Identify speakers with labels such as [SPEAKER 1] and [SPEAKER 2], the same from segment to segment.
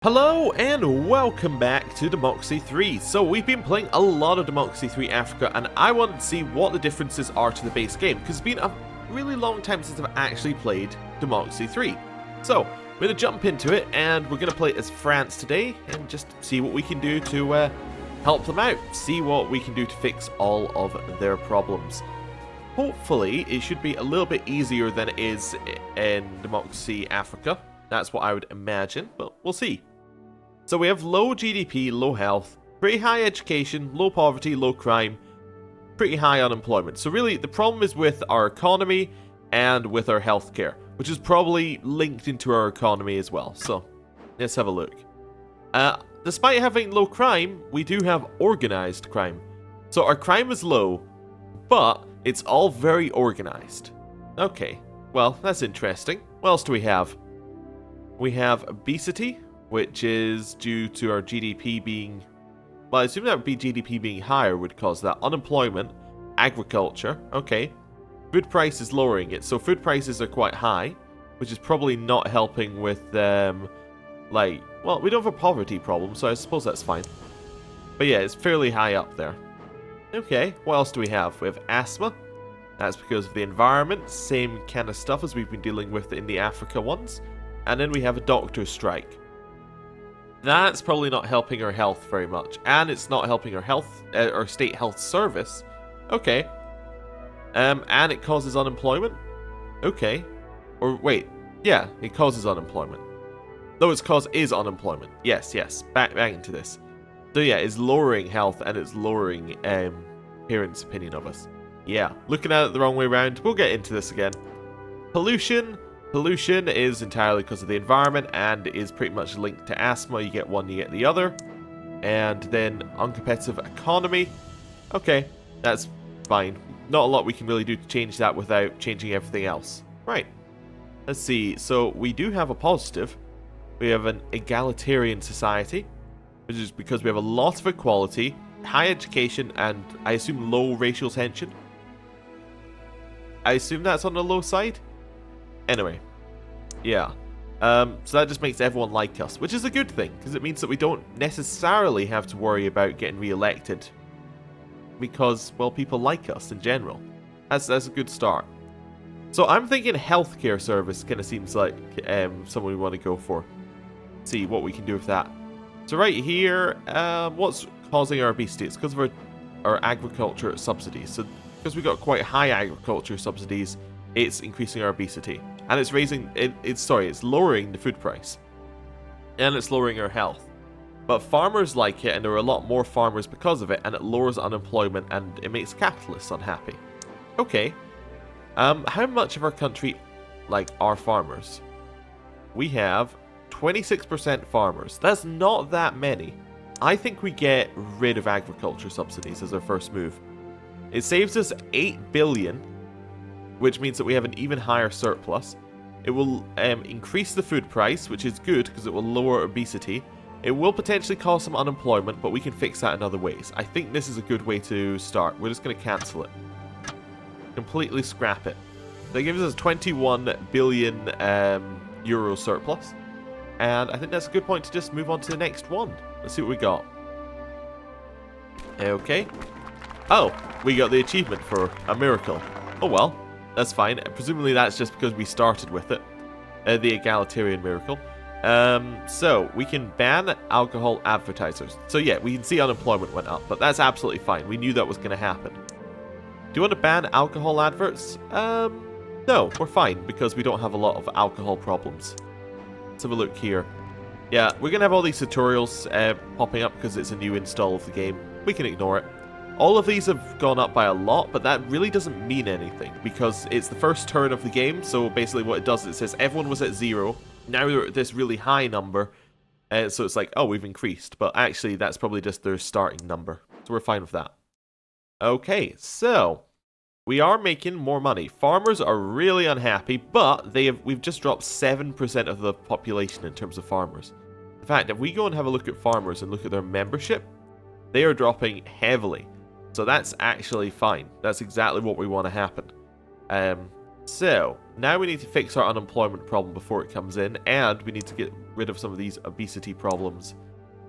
[SPEAKER 1] Hello and welcome back to Democracy 3. So we've been playing a lot of Democracy 3 Africa and I wanted to see what the differences are to the base game because it's been a really long time since I've actually played Democracy 3. So we're going to jump into it and we're going to play as France today and just see what we can do to help them out. See what we can do to fix all of their problems. Hopefully it should be a little bit easier than it is in Democracy Africa. That's what I would imagine, but we'll see. So we have low GDP, low health, pretty high education, low poverty, low crime, pretty high unemployment. So really the problem is with our economy and with our healthcare, which is probably linked into our economy as well. So let's have a look. Despite having low crime, we do have organized crime. So our crime is low, but it's all very organized. Okay, well that's interesting. What else do we have? We have obesity, which is due to our GDP being... Well, I assume that would be GDP being higher would cause that. Unemployment, agriculture, okay. Food prices lowering it, so food prices are quite high, which is probably not helping with, well, we don't have a poverty problem, so I suppose that's fine. But yeah, it's fairly high up there. Okay, what else do we have? We have asthma. That's because of the environment, same kind of stuff as we've been dealing with in the Africa ones. And then we have a doctor's strike. That's probably not helping our health very much. And it's not helping our health, our state health service. Okay. And it causes unemployment. Okay. Or wait. Yeah, it causes unemployment. Though its cause is unemployment. Yes. Back into this. So yeah, it's lowering health and it's lowering parents' opinion of us. Yeah, looking at it the wrong way around. We'll get into this again. Pollution. Pollution is entirely because of the environment and is pretty much linked to asthma. You get one, you get the other. And then uncompetitive economy. Okay, that's fine. Not a lot we can really do to change that without changing everything else. Right. Let's see. So we do have a positive. We have an egalitarian society, which is because we have a lot of equality, high education, and I assume low racial tension. I assume that's on the low side. Anyway, yeah, so that just makes everyone like us, which is a good thing, because it means that we don't necessarily have to worry about getting re-elected, because, well, people like us in general. That's a good start. So I'm thinking healthcare service kind of seems like something we want to go for. See what we can do with that. So right here, what's causing our obesity? It's because of our agriculture subsidies. So because we got quite high agriculture subsidies, it's increasing our obesity. And it's it's lowering the food price. And it's lowering our health. But farmers like it, and there are a lot more farmers because of it, and it lowers unemployment, and it makes capitalists unhappy. Okay. How much of our country, are farmers? We have 26% farmers. That's not that many. I think we get rid of agriculture subsidies as our first move. It saves us 8 billion, which means that we have an even higher surplus. It will increase the food price, which is good because it will lower obesity. It will potentially cause some unemployment, but we can fix that in other ways. I think this is a good way to start. We're just going to cancel it. Completely scrap it. That gives us 21 billion euro surplus. And I think that's a good point to just move on to the next one. Let's see what we got. Okay. Oh, we got the achievement for a miracle. Oh well. That's fine. Presumably that's just because we started with it. The egalitarian miracle. So, we can ban alcohol advertisers. So yeah, we can see unemployment went up, but that's absolutely fine. We knew that was going to happen. Do you want to ban alcohol adverts? No, we're fine, because we don't have a lot of alcohol problems. Let's have a look here. Yeah, we're going to have all these tutorials popping up because it's a new install of the game. We can ignore it. All of these have gone up by a lot, but that really doesn't mean anything, because it's the first turn of the game, so basically what it does is it says everyone was at 0, now they're at this really high number, so it's like, oh, we've increased, but actually that's probably just their starting number, so we're fine with that. Okay, so, we are making more money. Farmers are really unhappy, but we've just dropped 7% of the population in terms of farmers. In fact, if we go and have a look at farmers and look at their membership, they are dropping heavily. So that's actually fine. That's exactly what we want to happen. So, now we need to fix our unemployment problem before it comes in, and we need to get rid of some of these obesity problems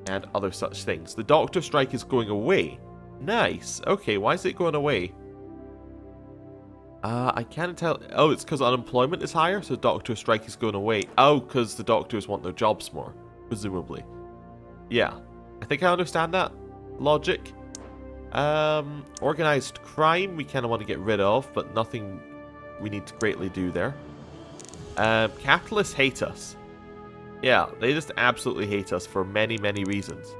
[SPEAKER 1] and other such things. The doctor strike is going away. Nice. Okay, why is it going away? I can't tell. Oh, it's because unemployment is higher, so doctor strike is going away. Oh, because the doctors want their jobs more, presumably. Yeah, I think I understand that logic. Organized crime we kind of want to get rid of, but nothing we need to greatly do there. Capitalists hate us. Yeah, they just absolutely hate us for many, many reasons.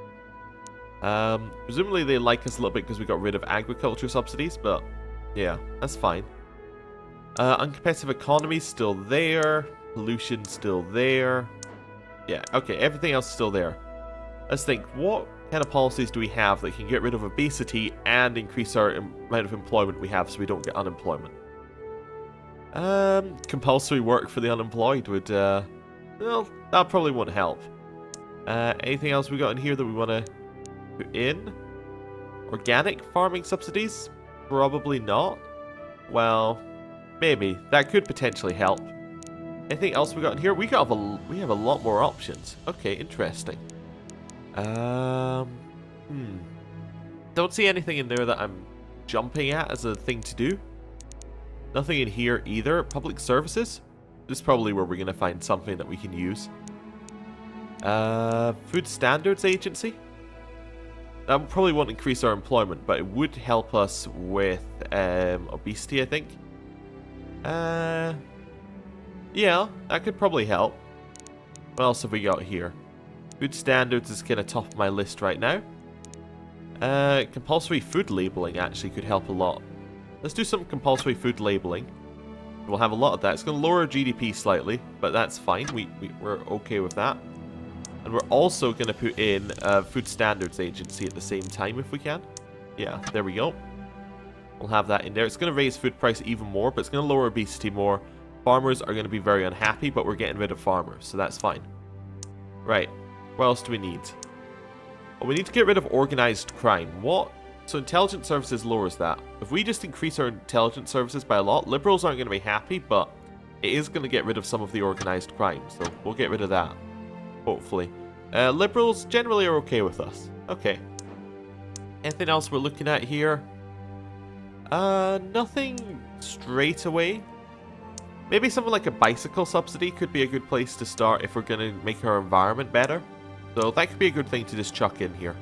[SPEAKER 1] Presumably they like us a little bit because we got rid of agriculture subsidies, but yeah, that's fine. Uncompetitive economy still there. Pollution still there. Yeah, okay, everything else is still there. Let's think, what kind of policies do we have that can get rid of obesity and increase our amount of employment we have so we don't get unemployment? Compulsory work for the unemployed would, well, that probably won't help. Anything else we got in here that we want to put in? Organic farming subsidies? Probably not. Well, maybe. That could potentially help. Anything else we got in here? We have a lot more options. Okay, interesting. Don't see anything in there that I'm jumping at as a thing to do. Nothing in here either. Public services? This is probably where we're going to find something that we can use. Food Standards Agency? That probably won't increase our employment, but it would help us with obesity, I think. Yeah, that could probably help. What else have we got here? Food Standards is kind of top of my list right now. Compulsory food labeling actually could help a lot. Let's do some compulsory food labeling. We'll have a lot of that. It's going to lower our GDP slightly, but that's fine. We're okay with that. And we're also going to put in a Food Standards Agency at the same time if we can. Yeah, there we go. We'll have that in there. It's going to raise food price even more, but it's going to lower obesity more. Farmers are going to be very unhappy, but we're getting rid of farmers, so that's fine. Right. What else do we need? Well, we need to get rid of organized crime. What? So intelligence services lowers that. If we just increase our intelligence services by a lot, liberals aren't going to be happy, but it is going to get rid of some of the organized crime, so we'll get rid of that. Hopefully. Liberals generally are okay with us. Okay. Anything else we're looking at here? Nothing straight away. Maybe something like a bicycle subsidy could be a good place to start if we're going to make our environment better. So that could be a good thing to just chuck in here.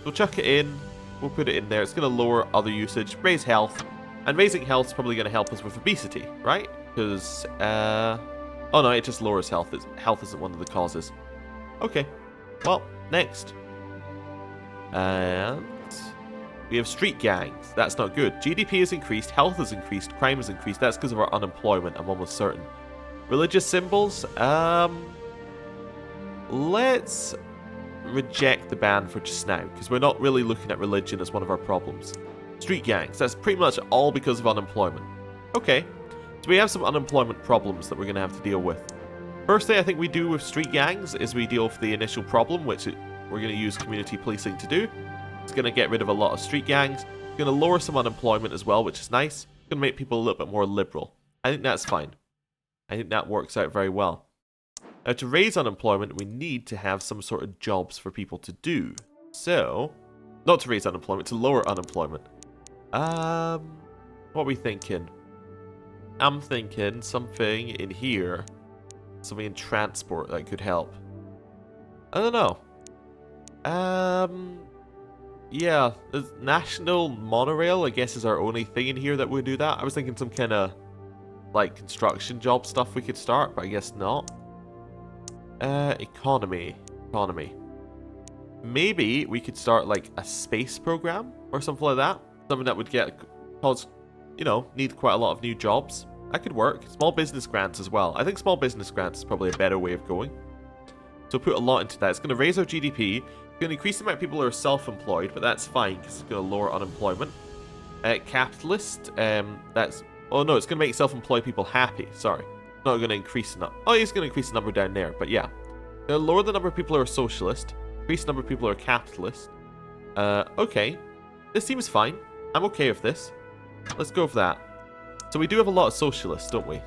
[SPEAKER 1] We'll chuck it in. We'll put it in there. It's going to lower other usage, raise health. And raising health is probably going to help us with obesity, right? Because, oh no, it just lowers health. Health isn't one of the causes. Okay. Well, next. And we have street gangs. That's not good. GDP has increased, health has increased, crime has increased. That's because of our unemployment, I'm almost certain. Religious symbols. Let's reject the ban for just now, because we're not really looking at religion as one of our problems. Street gangs. That's pretty much all because of unemployment. Okay. So we have some unemployment problems that we're going to have to deal with. First thing I think we do with street gangs is we deal with the initial problem, which we're going to use community policing to do. It's going to get rid of a lot of street gangs. It's going to lower some unemployment as well, which is nice. It's going to make people a little bit more liberal. I think that's fine. I think that works out very well. Now, to raise unemployment, we need to have some sort of jobs for people to do. So, not to raise unemployment, to lower unemployment. What are we thinking? I'm thinking something in here. Something in transport that could help. I don't know. Yeah, the national monorail, I guess, is our only thing in here that would do that. I was thinking some kind of, like, construction job stuff we could start, but I guess not. Economy. Maybe we could start, like, a space program or something like that. Something that would cause, you know, need quite a lot of new jobs. That could work. Small business grants as well. I think small business grants is probably a better way of going. So put a lot into that. It's going to raise our GDP. It's going to increase the amount of people who are self-employed, but that's fine because it's going to lower unemployment. Capitalist, that's... Oh no, it's going to make self-employed people happy. Sorry. It's not going to increase the number. Oh, it's going to increase the number down there, but yeah. Going to lower the number of people who are socialist. Increase the number of people who are capitalist. Okay. This seems fine. I'm okay with this. Let's go for that. So we do have a lot of socialists, don't we?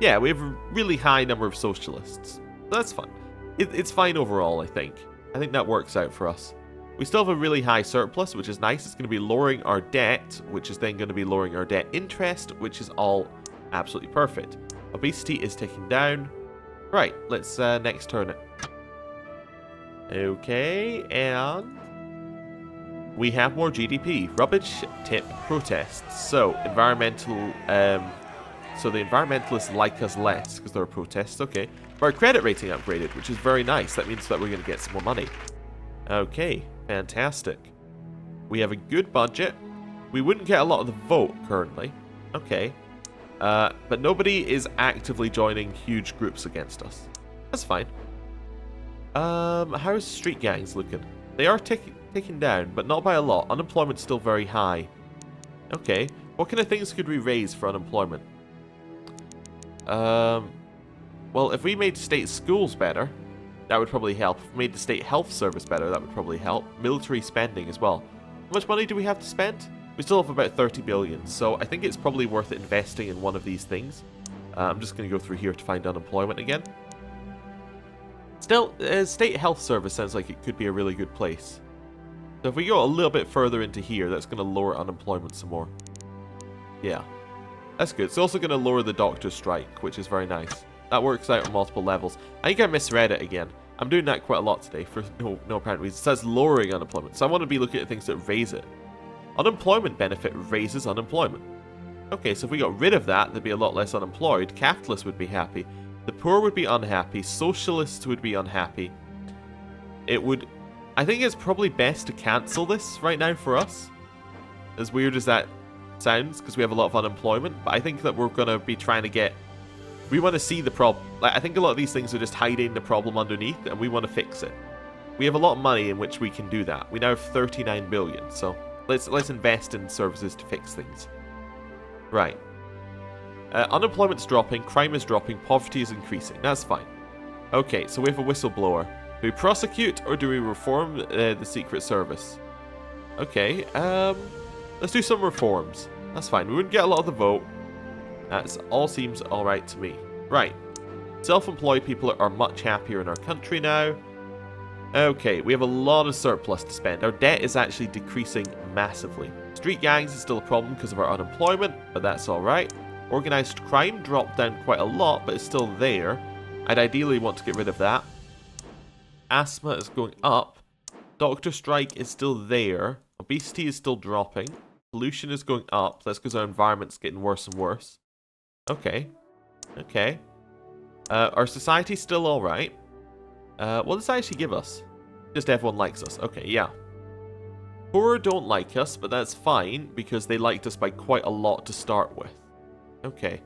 [SPEAKER 1] Yeah, we have a really high number of socialists. That's fine. It's fine overall, I think. I think that works out for us. We still have a really high surplus, which is nice. It's going to be lowering our debt, which is then going to be lowering our debt interest, which is all absolutely perfect. Obesity is ticking down. Right, let's next turn it. Okay, and we have more GDP. Rubbish tip protests. So, so the environmentalists like us less because there are protests. Okay. But our credit rating upgraded, which is very nice. That means that we're going to get some more money. Okay, fantastic. We have a good budget. We wouldn't get a lot of the vote currently. Okay. But nobody is actively joining huge groups against us. That's fine. How's street gangs looking? They are ticking down, but not by a lot. Unemployment's still very high. Okay. What kind of things could we raise for unemployment? Well, if we made state schools better, that would probably help. If we made the state health service better, that would probably help. Military spending as well. How much money do we have to spend? We still have about 30 billion, so I think it's probably worth investing in one of these things. I'm just going to go through here to find unemployment again. Still, state health service sounds like it could be a really good place. So if we go a little bit further into here, that's going to lower unemployment some more. Yeah. That's good. It's also going to lower the doctor strike, which is very nice. That works out on multiple levels. I think I misread it again. I'm doing that quite a lot today for no apparent reason. It says lowering unemployment, so I want to be looking at things that raise it. Unemployment benefit raises unemployment. Okay, so if we got rid of that, there'd be a lot less unemployed. Capitalists would be happy. The poor would be unhappy. Socialists would be unhappy. It would... I think it's probably best to cancel this right now for us. As weird as that sounds, because we have a lot of unemployment, but I think that we're going to be trying to get... We want to see the problem. Like, I think a lot of these things are just hiding the problem underneath, and we want to fix it. We have a lot of money in which we can do that. We now have 39 billion, so let's invest in services to fix things. Right. Unemployment's dropping, crime is dropping, poverty is increasing. That's fine. Okay, so we have a whistleblower. Do we prosecute or do we reform the Secret Service? Okay, let's do some reforms. That's fine. We wouldn't get a lot of the vote. That all seems alright to me. Right. Self-employed people are much happier in our country now. Okay, we have a lot of surplus to spend. Our debt is actually decreasing massively. Street gangs is still a problem because of our unemployment, but that's alright. Organised crime dropped down quite a lot, but it's still there. I'd ideally want to get rid of that. Asthma is going up. Doctor strike is still there. Obesity is still dropping. Pollution is going up. That's because our environment's getting worse and worse. Okay. Okay. Our society's still alright. What does that actually give us? Just everyone likes us. Okay, yeah. Poor don't like us, but that's fine, because they liked us by quite a lot to start with. Okay.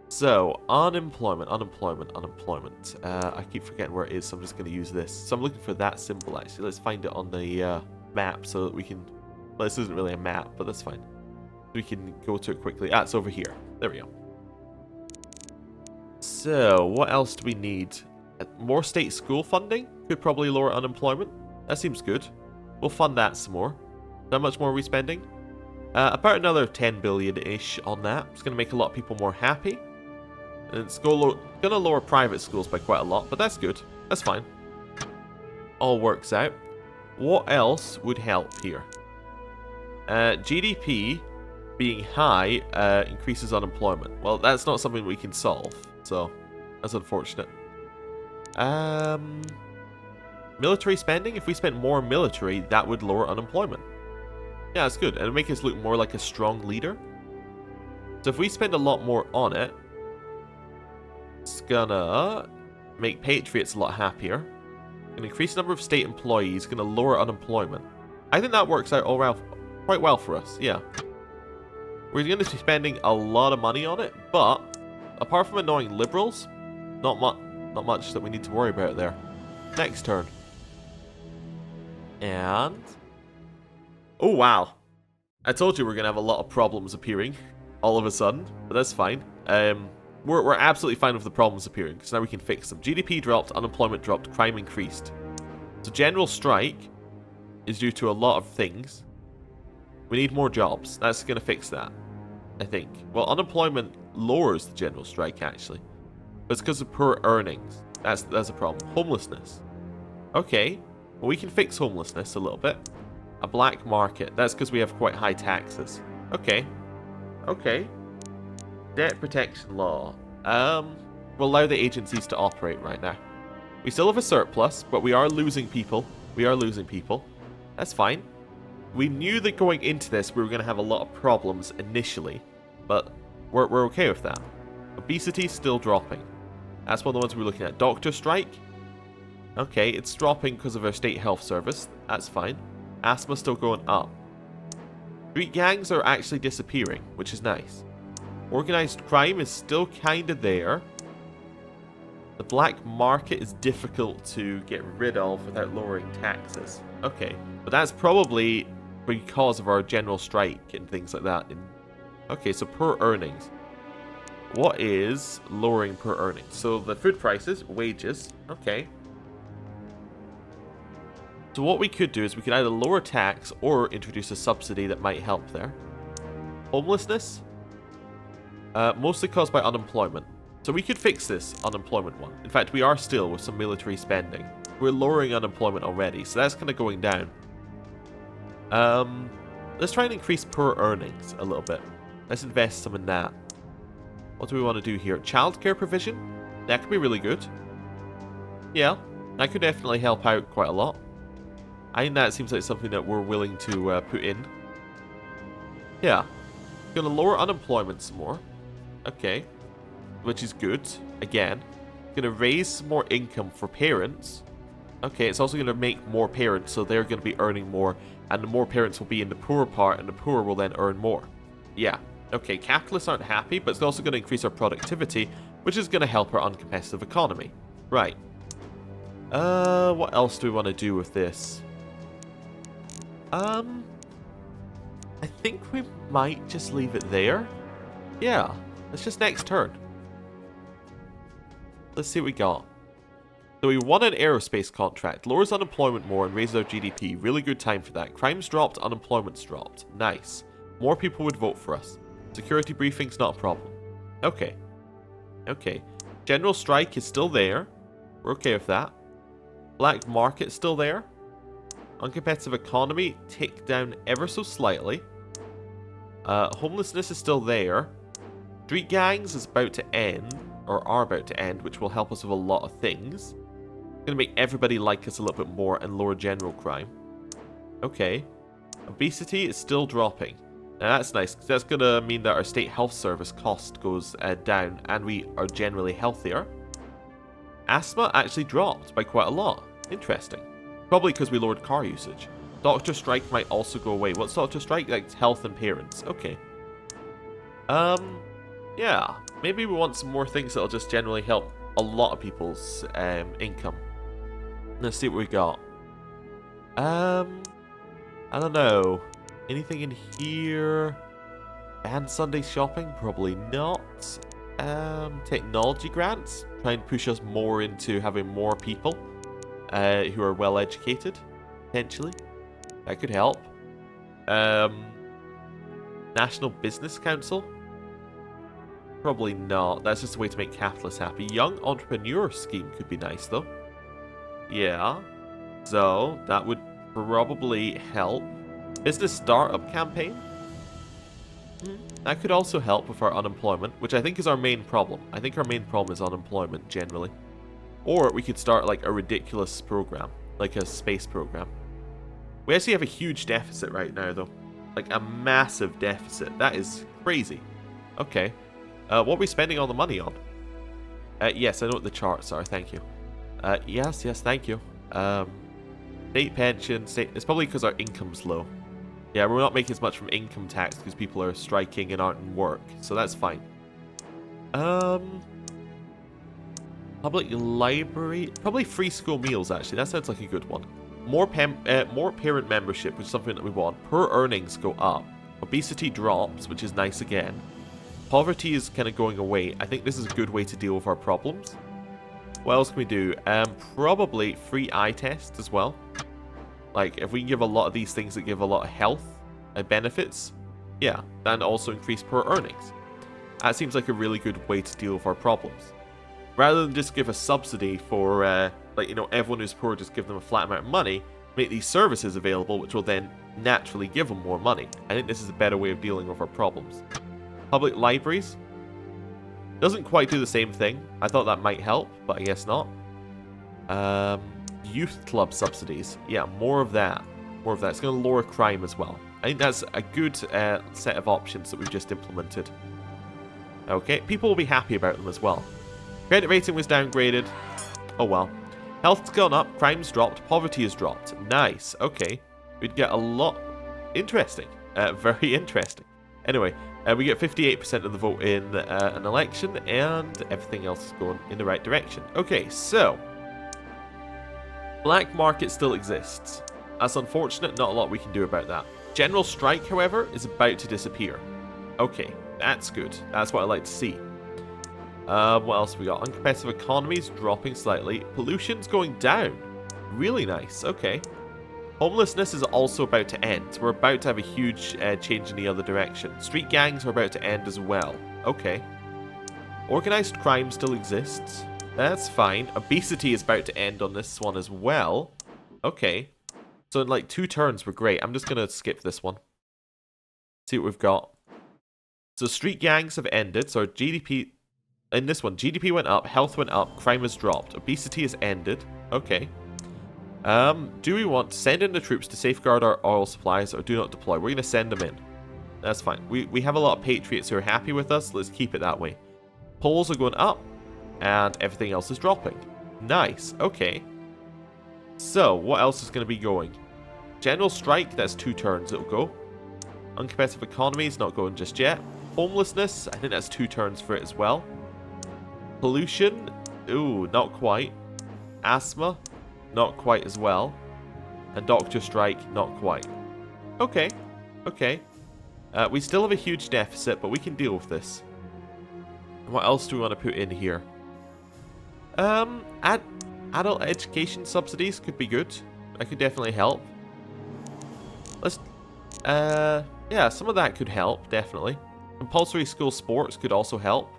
[SPEAKER 1] So, unemployment. I keep forgetting where it is, so I'm just going to use this. So I'm looking for that symbol, actually. Let's find it on the map so that we can... Well, this isn't really a map, but that's fine. We can go to it quickly. Ah, it's over here. There we go. So, what else do we need? More state school funding could probably lower unemployment. That seems good. We'll fund that some more. How much more are we spending? About another 10 billion-ish on that. It's going to make a lot of people more happy. And it's going to lower private schools by quite a lot, but that's good. That's fine. All works out. What else would help here? GDP being high increases unemployment. Well, that's not something we can solve, so that's unfortunate. Military spending? If we spent more military, that would lower unemployment. Yeah, that's good. And it'll make us look more like a strong leader. So if we spend a lot more on it, it's gonna make patriots a lot happier. Gonna increase the number of state employees, gonna lower unemployment. I think that works out quite well for us, yeah. We're gonna be spending a lot of money on it, but apart from annoying liberals, not much that we need to worry about there. Next turn. And... oh, wow. I told you we're going to have a lot of problems appearing all of a sudden, but that's fine. We're absolutely fine with the problems appearing, because now we can fix them. GDP dropped, unemployment dropped, crime increased. So general strike is due to a lot of things. We need more jobs. That's going to fix that, I think. Well, unemployment lowers the general strike, actually. But it's because of poor earnings. That's a problem. Homelessness. Okay. Well, we can fix homelessness a little bit. A black market. That's because we have quite high taxes. Okay. Okay. Debt protection law. We'll allow the agencies to operate right now. We still have a surplus, but we are losing people. We are losing people. That's fine. We knew that going into this, we were going to have a lot of problems initially, but we're okay with that. Obesity still dropping. That's one of the ones we're looking at. Doctor strike. Okay, it's dropping because of our state health service. That's fine. Asthma still going up. Street gangs are actually disappearing, which is nice. Organized crime is still kind of there. The black market is difficult to get rid of without lowering taxes. Okay, but that's probably because of our general strike and things like that. Okay, so per earnings. What is lowering per earnings? So the food prices, wages. Okay. So what we could do is we could either lower tax or introduce a subsidy that might help there. Homelessness. Mostly caused by unemployment. So we could fix this unemployment one. In fact, we are still with some military spending. We're lowering unemployment already, so that's kind of going down. Let's try and increase per earnings a little bit. Let's invest some in that. What do we want to do here? Childcare provision? That could be really good. Yeah, that could definitely help out quite a lot. I think that seems like something that we're willing to put in. Yeah. Gonna lower unemployment some more. Okay. Which is good. Again. Gonna raise some more income for parents. Okay, it's also gonna make more parents, so they're gonna be earning more, and the more parents will be in the poor part, and the poor will then earn more. Yeah. Okay, capitalists aren't happy, but it's also gonna increase our productivity, which is gonna help our uncompetitive economy. Right. What else do we want to do with this? I think we might just leave it there. Yeah, it's just next turn. Let's see what we got. So we won an aerospace contract. Lowers unemployment more and raises our GDP. Really good time for that. Crime's dropped, unemployment's dropped. Nice. More people would vote for us. Security briefing's not a problem. Okay. Okay. General strike is still there. We're okay with that. Black market's still there. Uncompetitive economy ticked down ever so slightly. Homelessness is still there. Street gangs is about to end, or are about to end, which will help us with a lot of things. It's going to make everybody like us a little bit more and lower general crime. Okay. Obesity is still dropping. Now that's nice, because that's going to mean that our state health service cost goes down, and we are generally healthier. Asthma actually dropped by quite a lot. Interesting. Probably because we lowered car usage. Doctor strike might also go away. What's doctor strike? Like health and parents. Okay. Yeah. Maybe we want some more things that'll just generally help a lot of people's income. Let's see what we got. I don't know. Anything in here? Ban Sunday shopping? Probably not. Technology grants? Try and push us more into having more people who are well educated, potentially. That could help. National Business Council? Probably not. That's just a way to make capitalists happy. Young Entrepreneur Scheme could be nice, though. Yeah. So, that would probably help. Business Startup Campaign? That could also help with our unemployment, which I think is our main problem. I think our main problem is unemployment, generally. Or we could start, like, a ridiculous program. Like a space program. We actually have a huge deficit right now, though. Like, a massive deficit. That is crazy. Okay. What are we spending all the money on? Yes, I know what the charts are. Thank you. Yes, thank you. State pension. It's probably because our income's low. Yeah, we're not making as much from income tax because people are striking and aren't in work. So that's fine. Public library. Probably free school meals, actually. That sounds like a good one. More parent membership, which is something that we want. Per earnings go up. Obesity drops, which is nice again. Poverty is kind of going away. I think this is a good way to deal with our problems. What else can we do? Probably free eye tests as well. Like, if we can give a lot of these things that give a lot of health, benefits. Yeah, and also increase poor earnings. That seems like a really good way to deal with our problems. Rather than just give a subsidy for, everyone who's poor, just give them a flat amount of money, make these services available, which will then naturally give them more money. I think this is a better way of dealing with our problems. Public libraries. Doesn't quite do the same thing. I thought that might help, but I guess not. Youth club subsidies. Yeah, more of that. More of that. It's going to lower crime as well. I think that's a good set of options that we've just implemented. Okay, people will be happy about them as well. Credit rating was downgraded. Oh well. Health's gone up, crime's dropped, poverty has dropped. Nice, okay. We'd get a lot... Interesting. Very interesting. Anyway, we get 58% of the vote in an election, and everything else is going in the right direction. Okay, so... Black market still exists. That's unfortunate, not a lot we can do about that. General strike, however, is about to disappear. Okay, that's good. That's what I like to see. What else we got? Uncompetitive economies dropping slightly. Pollution's going down. Really nice. Okay. Homelessness is also about to end. We're about to have a huge change in the other direction. Street gangs are about to end as well. Okay. Organized crime still exists. That's fine. Obesity is about to end on this one as well. Okay. So in like 2 turns, we're great. I'm just going to skip this one. See what we've got. So street gangs have ended. So our GDP... In this one, GDP went up, health went up, crime has dropped, obesity has ended. Okay. Do we want to send in the troops to safeguard our oil supplies or do not deploy? We're going to send them in. That's fine. We have a lot of patriots who are happy with us. Let's keep it that way. Polls are going up, and everything else is dropping. Nice. Okay. So, what else is going to be going? General strike, that's 2 turns it'll go. Uncompetitive economy is not going just yet. Homelessness, I think that's 2 turns for it as well. Pollution, ooh, not quite. Asthma, not quite as well. And doctor strike, not quite. Okay, okay. We still have a huge deficit, but we can deal with this. What else do we want to put in here? Adult education subsidies could be good. That could definitely help. Let's, yeah, some of that could help, definitely. Compulsory school sports could also help.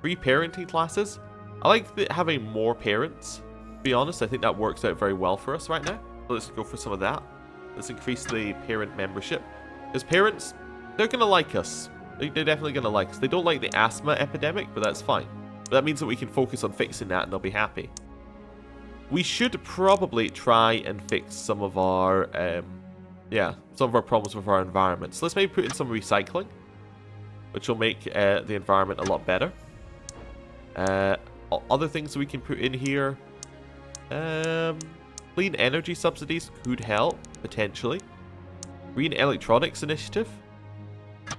[SPEAKER 1] Free parenting classes. I like having more parents, to be honest. I think that works out very well for us right now. So let's go for some of that. Let's increase the parent membership. Because parents, they're going to like us. They're definitely going to like us. They don't like the asthma epidemic, but that's fine. But that means that we can focus on fixing that and they'll be happy. We should probably try and fix some of our, some of our problems with our environment. So let's maybe put in some recycling, which will make the environment a lot better. Other things we can put in here. Clean energy subsidies could help, potentially. Green electronics initiative.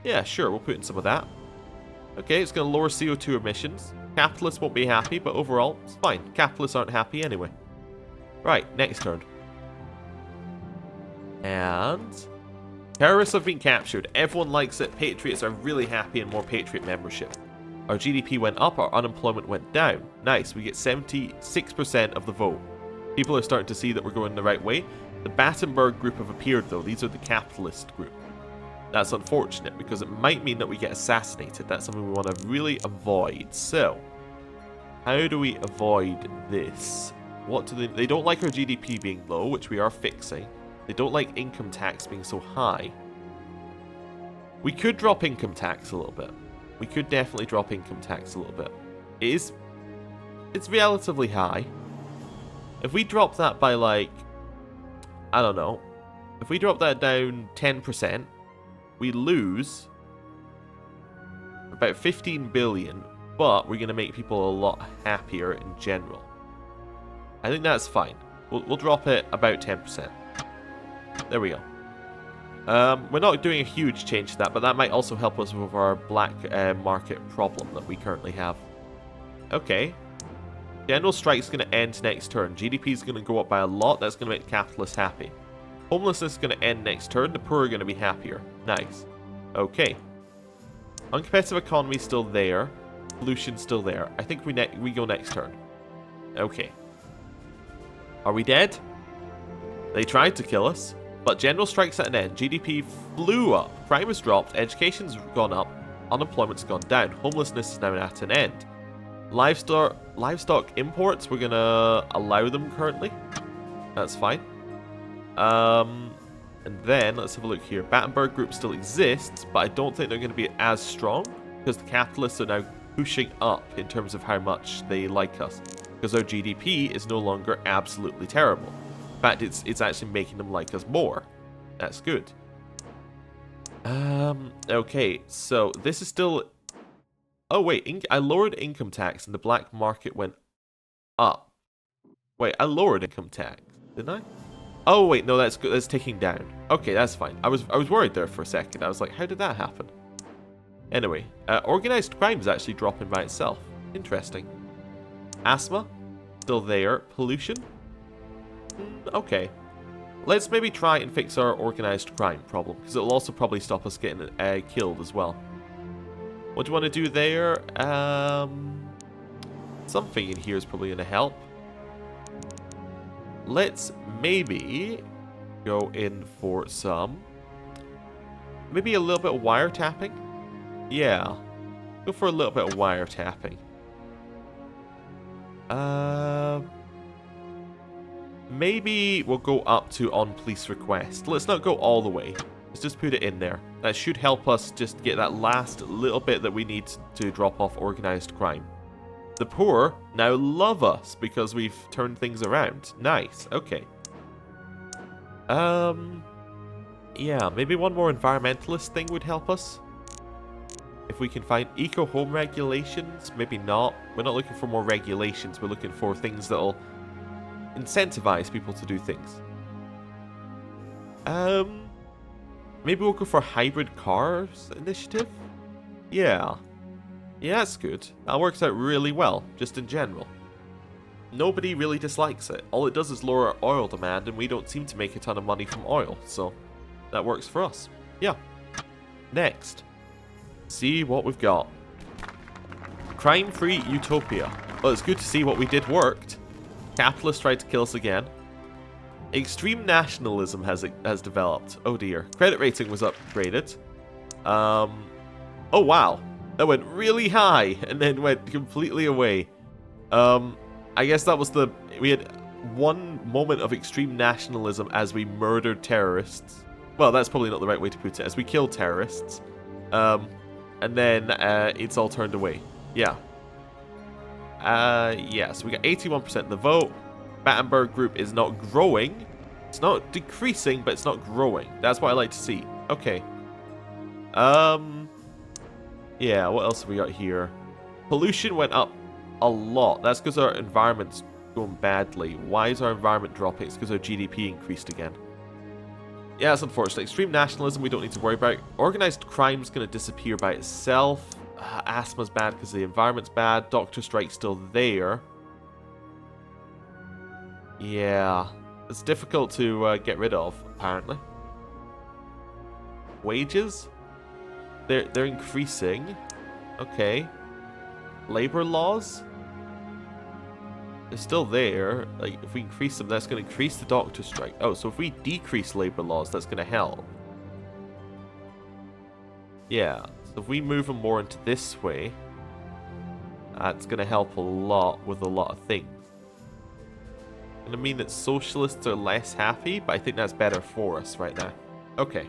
[SPEAKER 1] Yeah, sure, we'll put in some of that. Okay, it's going to lower CO2 emissions. Capitalists won't be happy, but overall, it's fine. Capitalists aren't happy anyway. Right, next turn. And... terrorists have been captured. Everyone likes it. Patriots are really happy and more patriot membership. Our GDP went up, our unemployment went down. Nice, we get 76% of the vote. People are starting to see that we're going the right way. The Battenberg group have appeared though. These are the capitalist group. That's unfortunate because it might mean that we get assassinated. That's something we want to really avoid. So, how do we avoid this? What do they don't like our GDP being low, which we are fixing. They don't like income tax being so high. We could drop income tax a little bit. We could definitely drop income tax a little bit. It's relatively high. If we drop that by like, I don't know. If we drop that down 10%, we lose about 15 billion, but we're going to make people a lot happier in general. I think that's fine. We'll drop it about 10%. There we go. We're not doing a huge change to that, but that might also help us with our black market problem that we currently have. Okay. General strike's going to end next turn. GDP is going to go up by a lot. That's going to make capitalists happy. Homelessness is going to end next turn. The poor are going to be happier. Nice. Okay. Uncompetitive economy is still there. Pollution's still there. I think we go next turn. Okay. Are we dead? They tried to kill us, But general strike's at an end. GDP flew up. Crime has dropped. Education's gone up. Unemployment's gone down. Homelessness is now at an end. Livestock imports, we're going to allow them currently. That's fine. And then, let's have a look here. Battenberg Group still exists, but I don't think they're going to be as strong because the capitalists are now pushing up in terms of how much they like us. Because our GDP is no longer absolutely terrible. In fact, it's actually making them like us more. That's good. Okay, so this is still... Oh, wait, I lowered income tax and the black market went up. Wait, I lowered income tax, didn't I? Oh, wait, no, that's ticking down. Okay, that's fine. I was worried there for a second. I was like, how did that happen? Anyway, organized crime is actually dropping by itself. Interesting. Asthma, still there. Pollution? Okay. Let's maybe try and fix our organized crime problem, because it'll also probably stop us getting killed as well. What do you want to do there? Something in here is probably going to help. Let's maybe go in for some... Maybe a little bit of wiretapping? Yeah. Go for a little bit of wiretapping. Maybe we'll go up to on police request. Let's not go all the way. Let's just put it in there. That should help us just get that last little bit that we need to drop off organized crime. The poor now love us because we've turned things around. Nice. Okay. Yeah, maybe one more environmentalist thing would help us. If we can find eco-home regulations, maybe not. We're not looking for more regulations. We're looking for things that'll incentivize people to do things. Maybe we'll go for hybrid cars initiative? Yeah. Yeah, that's good. That works out really well, just in general. Nobody really dislikes it. All it does is lower our oil demand, and we don't seem to make a ton of money from oil, so that works for us. Yeah. Next. See what we've got. Crime-free utopia. Well, it's good to see what we did worked. Capitalists tried to kill us again. Extreme nationalism has developed. Oh dear. Credit rating was upgraded. Oh wow. That went really high and then went completely away. I guess that was we had one moment of extreme nationalism as we murdered terrorists. Well, that's probably not the right way to put it. As we killed terrorists. And then it's all turned away. Yeah. Yeah, so we got 81% of the vote. Battenberg Group is not growing. It's not decreasing, but it's not growing. That's what I like to see. Okay. Yeah, what else have we got here? Pollution went up a lot. That's because our environment's going badly. Why is our environment dropping? It's because our GDP increased again. Yeah, that's unfortunate. Extreme nationalism we don't need to worry about. Organized crime's going to disappear by itself. Asthma's bad because the environment's bad. Doctor strike's still there. Yeah. It's difficult to get rid of, apparently. Wages? They're increasing. Okay. Labor laws? They're still there. Like, if we increase them, that's going to increase the doctor strike. Oh, so if we decrease labor laws, that's going to help. Yeah. So if we move them more into this way, that's going to help a lot with a lot of things. It's going to mean that socialists are less happy, but I think that's better for us right now. Okay.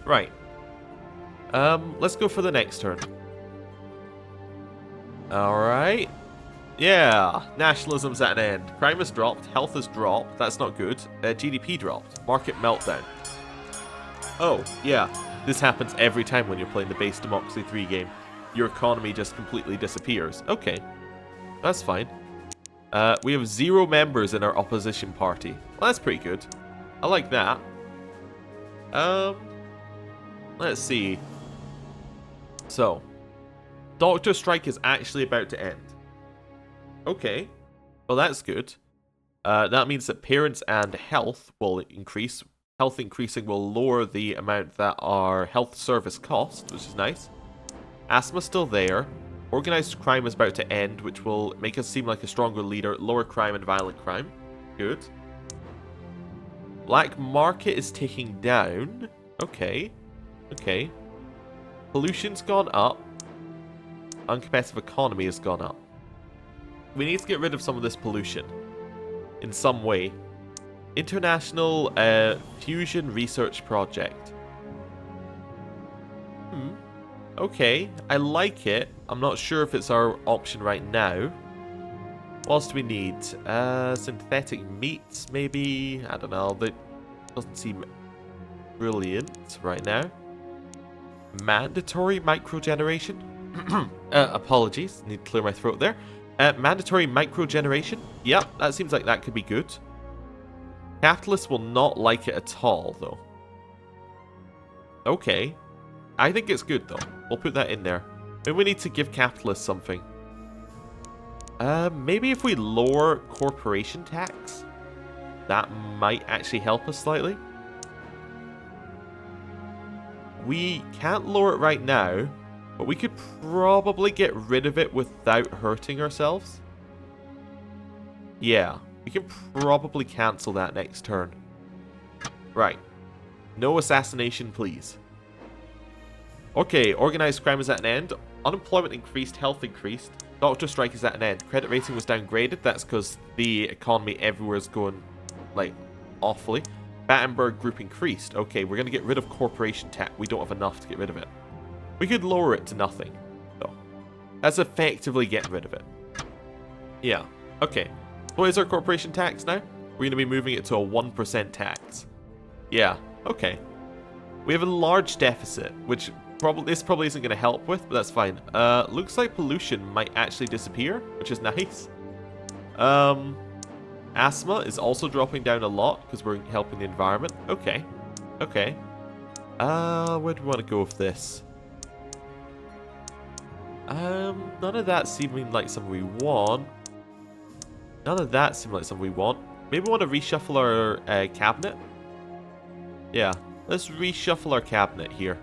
[SPEAKER 1] Right. Let's go for the next turn. Alright. Yeah, nationalism's at an end. Crime has dropped, health has dropped, that's not good. GDP dropped, market meltdown. Oh, yeah, this happens every time when you're playing the base Democracy 3 game. Your economy just completely disappears. Okay, that's fine. We have 0 members in our opposition party. Well, that's pretty good. I like that. Let's see. So, Doctor Strike is actually about to end. Okay, well that's good. That means that parents and health will increase. Health increasing will lower the amount that our health service costs, which is nice. Asthma's still there. Organized crime is about to end, which will make us seem like a stronger leader. Lower crime and violent crime. Good. Black market is ticking down. Okay. Okay. Pollution's gone up. Uncompetitive economy has gone up. We need to get rid of some of this pollution. In some way. International Fusion Research Project. Okay. I like it. I'm not sure if it's our option right now. What else do we need? Synthetic meats, maybe? I don't know. That doesn't seem brilliant right now. Mandatory microgeneration? Apologies. Need to clear my throat there. Mandatory microgeneration? Yep, that seems like that could be good. Capitalists will not like it at all, though. Okay. I think it's good, though. We'll put that in there. Maybe we need to give capitalists something. Maybe if we lower corporation tax, that might actually help us slightly. We can't lower it right now, but we could probably get rid of it without hurting ourselves. Yeah, we can probably cancel that next turn. Right. No assassination, please. Okay, organized crime is at an end. Unemployment increased, health increased. Doctor strike is at an end. Credit rating was downgraded. That's because the economy everywhere is going, like, awfully. Battenberg group increased. Okay, we're going to get rid of corporation tax. We don't have enough to get rid of it. We could lower it to nothing, though. That's effectively getting rid of it. Yeah. Okay. What is our corporation tax now? We're going to be moving it to a 1% tax. Yeah. Okay. We have a large deficit, which this probably isn't going to help with, but that's fine. Looks like pollution might actually disappear, which is nice. Asthma is also dropping down a lot because we're helping the environment. Okay. Okay. Where do we want to go with this? None of that seeming like something we want. None of that seems like something we want. Maybe we want to reshuffle our cabinet. Yeah, let's reshuffle our cabinet here.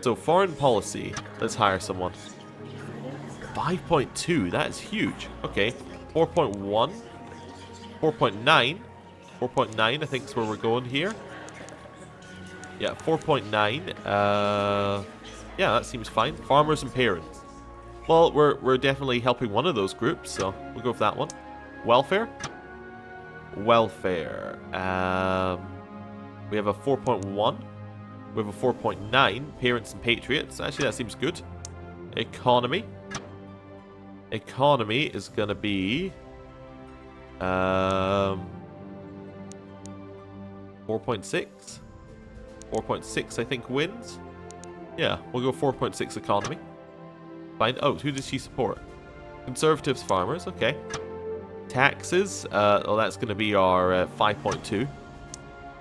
[SPEAKER 1] So, foreign policy. Let's hire someone. 5.2, that is huge. Okay, 4.1. 4.9. 4.9, I think is where we're going here. Yeah, 4.9. Yeah, that seems fine. Farmers and parents. Well, we're definitely helping one of those groups, so we'll go with that one. Welfare. Welfare. We have a 4.1. We have a 4.9. Parents and patriots. Actually, that seems good. Economy. Economy is gonna be 4.6. 4.6, I think, wins. Yeah, we'll go 4.6 economy. Fine. Oh, who does she support? Conservatives, farmers. Okay. Taxes. Oh, that's going to be our 5.2.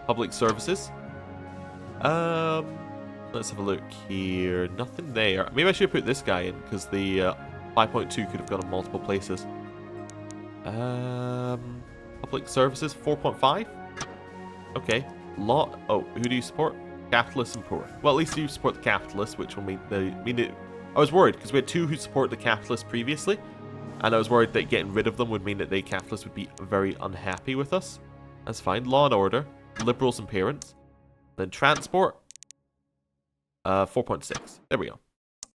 [SPEAKER 1] Public services. Let's have a look here. Nothing there. Maybe I should put this guy in because the 5.2 could have gone in multiple places. Public services 4.5. Okay. Lot. Oh, who do you support? Capitalists and poor. Well, at least you support the capitalists, which will mean it. I was worried because we had two who support the capitalists previously, and I was worried that getting rid of them would mean that the capitalists would be very unhappy with us. That's fine. Law and order, liberals and parents, then transport. 4.6. There we go.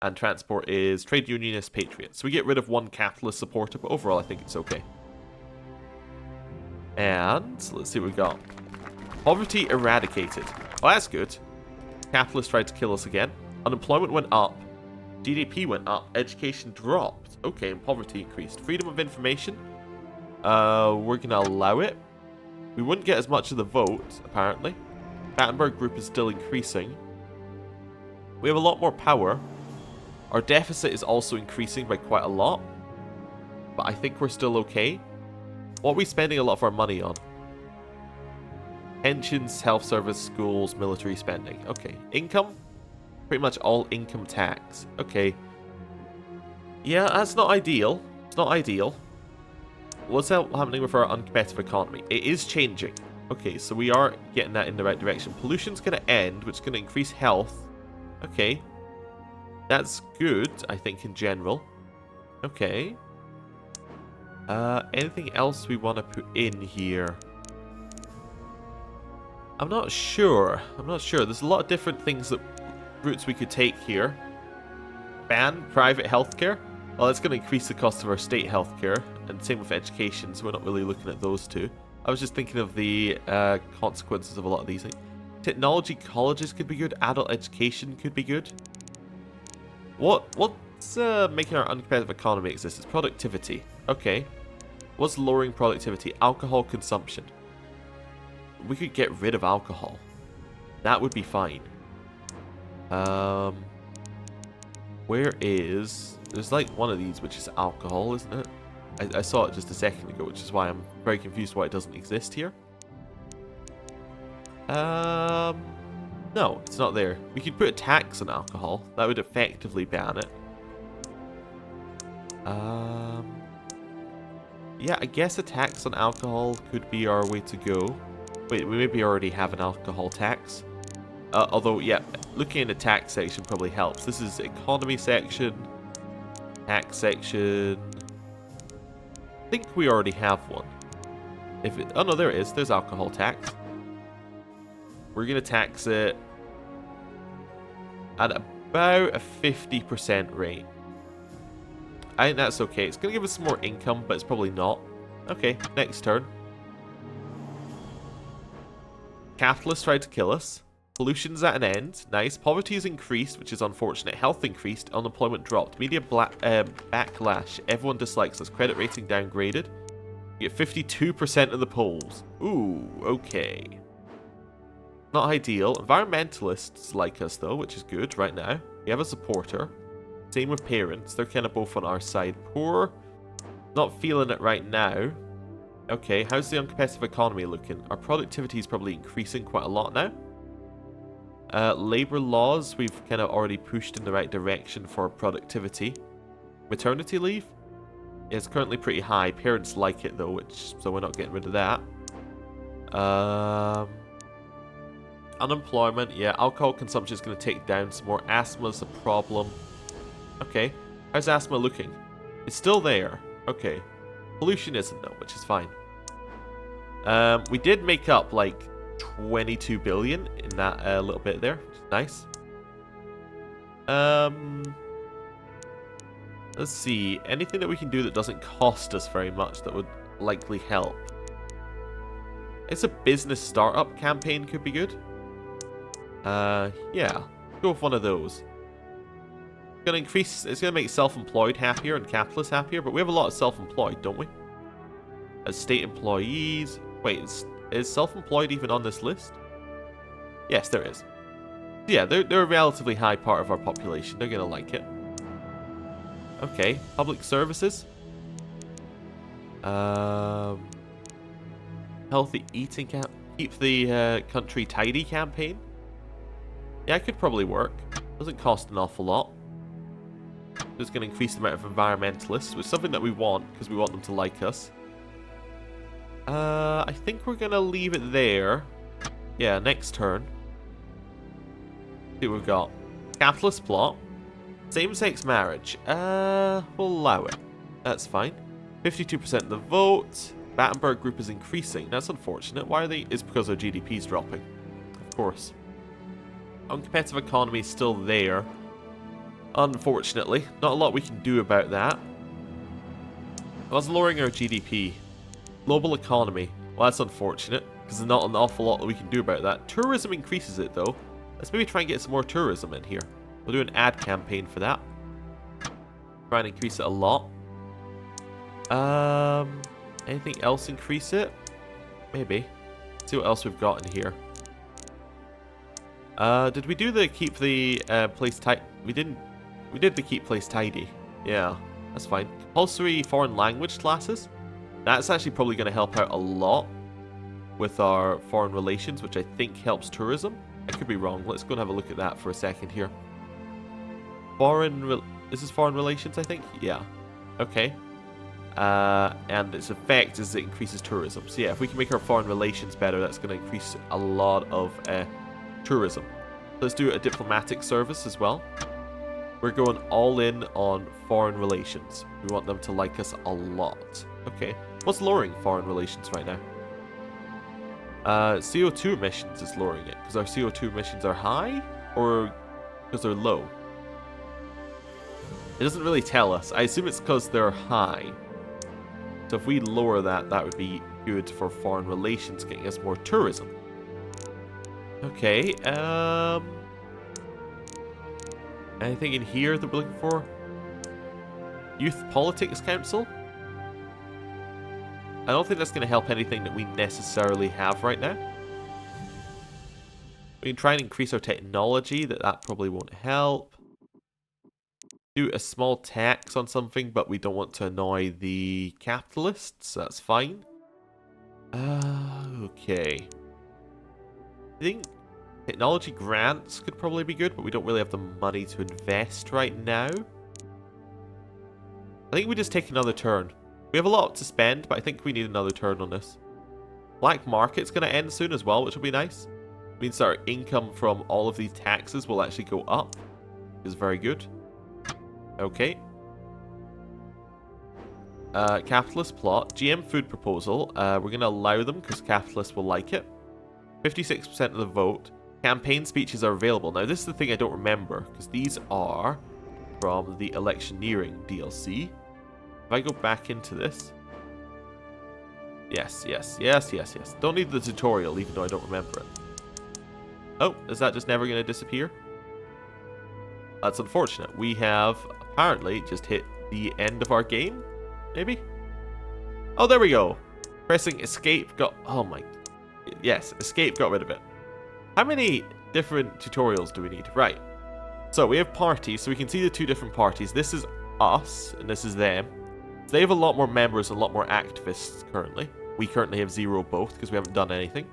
[SPEAKER 1] And transport is trade unionist patriots. So we get rid of one capitalist supporter, but overall I think it's okay. And let's see what we got. Poverty eradicated. Well, that's good. Capitalists tried to kill us again. Unemployment went up. GDP went up. Education dropped. Okay, and poverty increased. Freedom of information. We're going to allow it. We wouldn't get as much of the vote, apparently. Battenberg group is still increasing. We have a lot more power. Our deficit is also increasing by quite a lot. But I think we're still okay. What are we spending a lot of our money on? Pensions, health service, schools, military spending. Okay. Income? Pretty much all income tax. Okay. Yeah, that's not ideal. It's not ideal. What's happening with our uncompetitive economy? It is changing. Okay, so we are getting that in the right direction. Pollution's going to end, which is going to increase health. Okay. That's good, I think, in general. Okay. Anything else we want to put in here? I'm not sure. I'm not sure. There's a lot of different things that routes we could take here. Ban private healthcare. Well, it's going to increase the cost of our state healthcare, and same with education, so we're not really looking at those two. I was just thinking of the consequences of a lot of these things. Technology colleges could be good. Adult education could be good. What's making our uncompetitive economy exist? It's productivity. Okay. What's lowering productivity? Alcohol consumption. We could get rid of alcohol. That would be fine. Where is... There's like one of these which is alcohol, isn't it? I saw it just a second ago, which is why I'm very confused why it doesn't exist here. No, it's not there. We could put a tax on alcohol. That would effectively ban it. Yeah, I guess a tax on alcohol could be our way to go. Wait, we maybe already have an alcohol tax. Although, yeah, looking in the tax section probably helps. This is economy section, tax section. I think we already have one. Oh no, there it is. There's alcohol tax. We're going to tax it at about a 50% rate. I think that's okay. It's going to give us some more income, but it's probably not. Okay, next turn. Capitalists tried to kill us. Pollution's at an end. Nice. Poverty has increased, which is unfortunate. Health increased. Unemployment dropped. Media backlash. Everyone dislikes us. Credit rating downgraded. We get 52% of the polls. Ooh, okay. Not ideal. Environmentalists like us, though, which is good right now. We have a supporter. Same with parents. They're kind of both on our side. Poor. Not feeling it right now. Okay, how's the uncompetitive economy looking? Our productivity is probably increasing quite a lot now. Labour laws, we've kind of already pushed in the right direction for productivity. Maternity leave is currently pretty high. Parents like it though, so we're not getting rid of that. Unemployment, yeah. Alcohol consumption is going to take down some more. Asthma's a problem. Okay, how's asthma looking? It's still there. Okay. Pollution isn't though, which is fine. We did make up like 22 billion in that little bit there, which is nice. Let's see. Anything that we can do that doesn't cost us very much that would likely help. It's a business startup campaign could be good. Yeah. Go with one of those. It's gonna increase, it's gonna make self-employed happier and capitalists happier, but we have a lot of self-employed, don't we? As state employees. Wait, is self-employed even on this list? Yes, there is. Yeah, they're a relatively high part of our population. They're gonna like it. Okay, public services. Healthy eating camp. Keep the country tidy campaign. Yeah, it could probably work. Doesn't cost an awful lot. It's going to increase the amount of environmentalists, which is something that we want, because we want them to like us. I think we're going to leave it there. Yeah, next turn. See what we've got. Capitalist plot. Same-sex marriage. We'll allow it. That's fine. 52% of the vote. Battenberg group is increasing. That's unfortunate. Why are they? It's because our GDP is dropping. Of course. Uncompetitive economy is still there. Unfortunately. Not a lot we can do about that. That's lowering our GDP. Global economy. Well, that's unfortunate, because there's not an awful lot that we can do about that. Tourism increases it, though. Let's maybe try and get some more tourism in here. We'll do an ad campaign for that. Try and increase it a lot. Anything else increase it? Maybe. Let's see what else we've got in here. Did we do the keep the place tidy? We didn't. We did the keep place tidy. Yeah, that's fine. Compulsory foreign language classes. That's actually probably going to help out a lot with our foreign relations, which I think helps tourism. I could be wrong. Let's go and have a look at that for a second here. This is foreign relations, I think? Yeah. Okay. And its effect is it increases tourism. So yeah, if we can make our foreign relations better, that's going to increase a lot of tourism. So let's do a diplomatic service as well. We're going all in on foreign relations. We want them to like us a lot. Okay. What's lowering foreign relations right now? CO2 emissions is lowering it because our CO2 emissions are high or because they're low. It doesn't really tell us. I assume it's because they're high. So if we lower that, that would be good for foreign relations, getting us more tourism. Okay, anything in here that we're looking for? Youth Politics Council? I don't think that's going to help anything that we necessarily have right now. We can try and increase our technology, that probably won't help. Do a small tax on something, but we don't want to annoy the capitalists, so that's fine. Okay. I think technology grants could probably be good, but we don't really have the money to invest right now. I think we just take another turn. We have a lot to spend, but I think we need another turn on this. Black market's going to end soon as well, which will be nice. It means our income from all of these taxes will actually go up. Is very good. Okay. Capitalist plot. GM food proposal. We're going to allow them because capitalists will like it. 56% of the vote. Campaign speeches are available. Now, this is the thing I don't remember because these are from the Electioneering DLC. If I go back into this. Yes. Don't need the tutorial, even though I don't remember it. Oh, is that just never going to disappear? That's unfortunate. We have apparently just hit the end of our game, maybe? Oh, there we go. Pressing escape got... Oh my... Yes, escape got rid of it. How many different tutorials do we need? Right. So we have parties, so we can see the two different parties. This is us, and this is them. So they have a lot more members and a lot more activists currently. We currently have 0 both because we haven't done anything.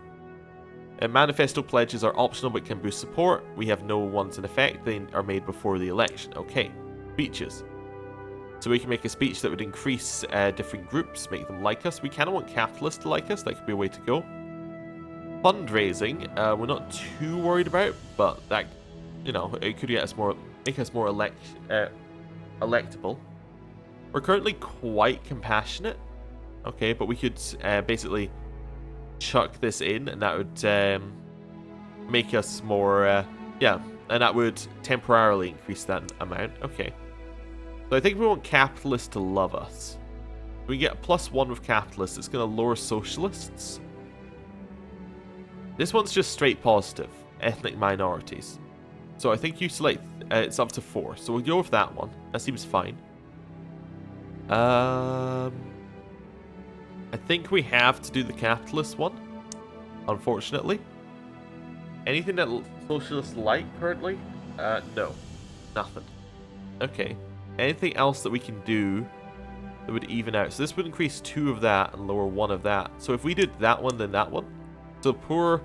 [SPEAKER 1] And manifesto pledges are optional but can boost support. We have no ones in effect. They are made before the election. Okay. Speeches. So we can make a speech that would increase different groups, make them like us. We kind of want capitalists to like us. That could be a way to go. Fundraising, we're not too worried about, but that, you know, it could get us more, make us more electable. We're currently quite compassionate. Okay, but we could basically chuck this in, and that would make us more, yeah, and that would temporarily increase that amount. Okay. So I think we want capitalists to love us. We get a +1 with capitalists. It's going to lower socialists. This one's just straight positive. Ethnic minorities. So I think you select, it's up to 4. So we'll go with that one. That seems fine. I think we have to do the capitalist one, unfortunately. Anything that socialists like currently? No. Nothing. Okay. Anything else that we can do that would even out? So this would increase 2 of that and lower 1 of that. So if we did that one, then that one. So poor,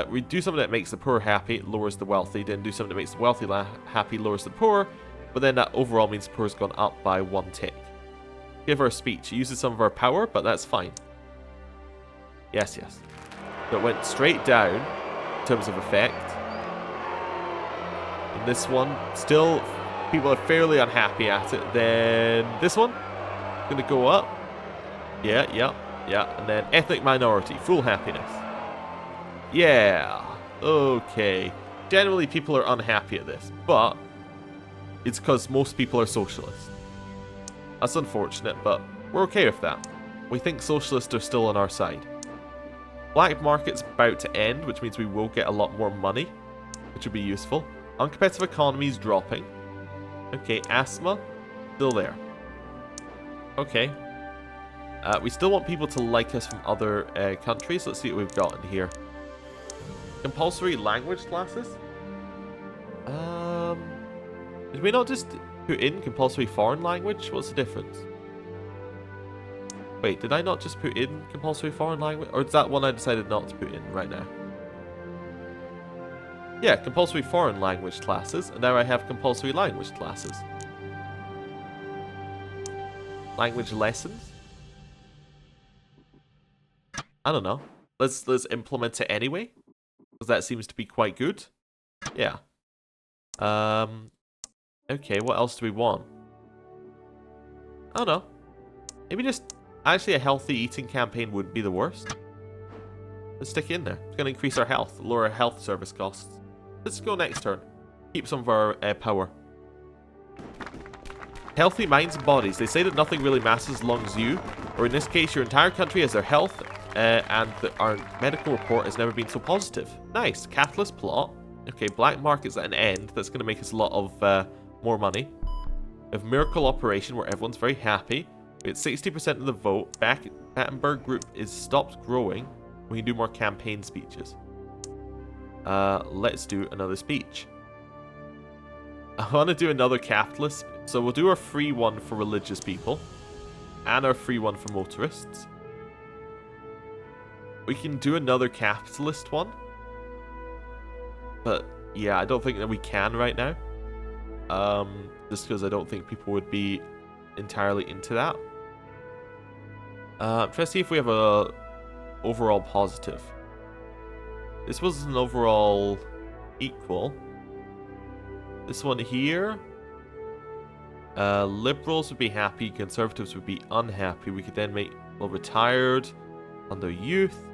[SPEAKER 1] we do something that makes the poor happy, it lowers the wealthy. Then do something that makes the wealthy happy, lowers the poor. But then that overall means the poor's gone up by 1 tick. Give her a speech. It uses some of our power, but that's fine. Yes. So it went straight down in terms of effect. And this one, still, people are fairly unhappy at it. Then this one, gonna go up. Yeah. And then ethnic minority, full happiness. Yeah. Okay. Generally, people are unhappy at this, but it's because most people are socialists. That's unfortunate, but we're okay with that. We think socialists are still on our side. Black market's about to end, which means we will get a lot more money, which will be useful. Uncompetitive economy is dropping. Okay, asthma, still there. Okay. We still want people to like us from other countries. Let's see what we've got in here. Compulsory language classes? Did we not just put in compulsory foreign language? What's the difference? Wait, did I not just put in compulsory foreign language? Or is that one I decided not to put in right now? Yeah, compulsory foreign language classes. And now I have compulsory language classes. Language lessons? I don't know. Let's implement it anyway. Because that seems to be quite good. Yeah. Okay, what else do we want? I don't know. Maybe just... Actually, a healthy eating campaign wouldn't be the worst. Let's stick it in there. It's going to increase our health, lower our health service costs. Let's go next turn. Keep some of our power. Healthy minds and bodies. They say that nothing really matters as long as you, or in this case, your entire country has their health, and our medical report has never been so positive. Nice. Catalyst plot. Okay, black market's at an end. That's going to make us a lot of more money. We have miracle operation where everyone's very happy. We get 60% of the vote. Battenberg group is stopped growing. We can do more campaign speeches. Let's do another speech. I want to do another capitalist. So we'll do our free one for religious people. And our free one for motorists. We can do another capitalist one. But yeah, I don't think that we can right now. Just because I don't think people would be entirely into that. I'm trying to see if we have a overall positive. This was an overall equal. This one here. Liberals would be happy. Conservatives would be unhappy. We could then make retired. Under youth.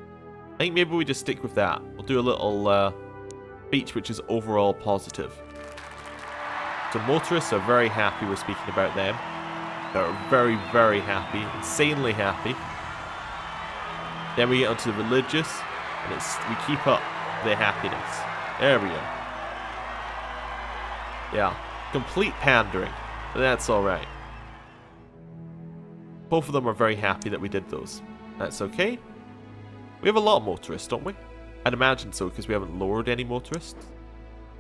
[SPEAKER 1] I think maybe we just stick with that. We'll do a little speech which is overall positive. So motorists are very happy we're speaking about them. They're very, very happy. Insanely happy. Then we get onto the religious. And we keep up the happiness. There we go. Yeah. Complete pandering. But that's alright. Both of them are very happy that we did those. That's okay. We have a lot of motorists, don't we? I'd imagine so, because we haven't lowered any motorists.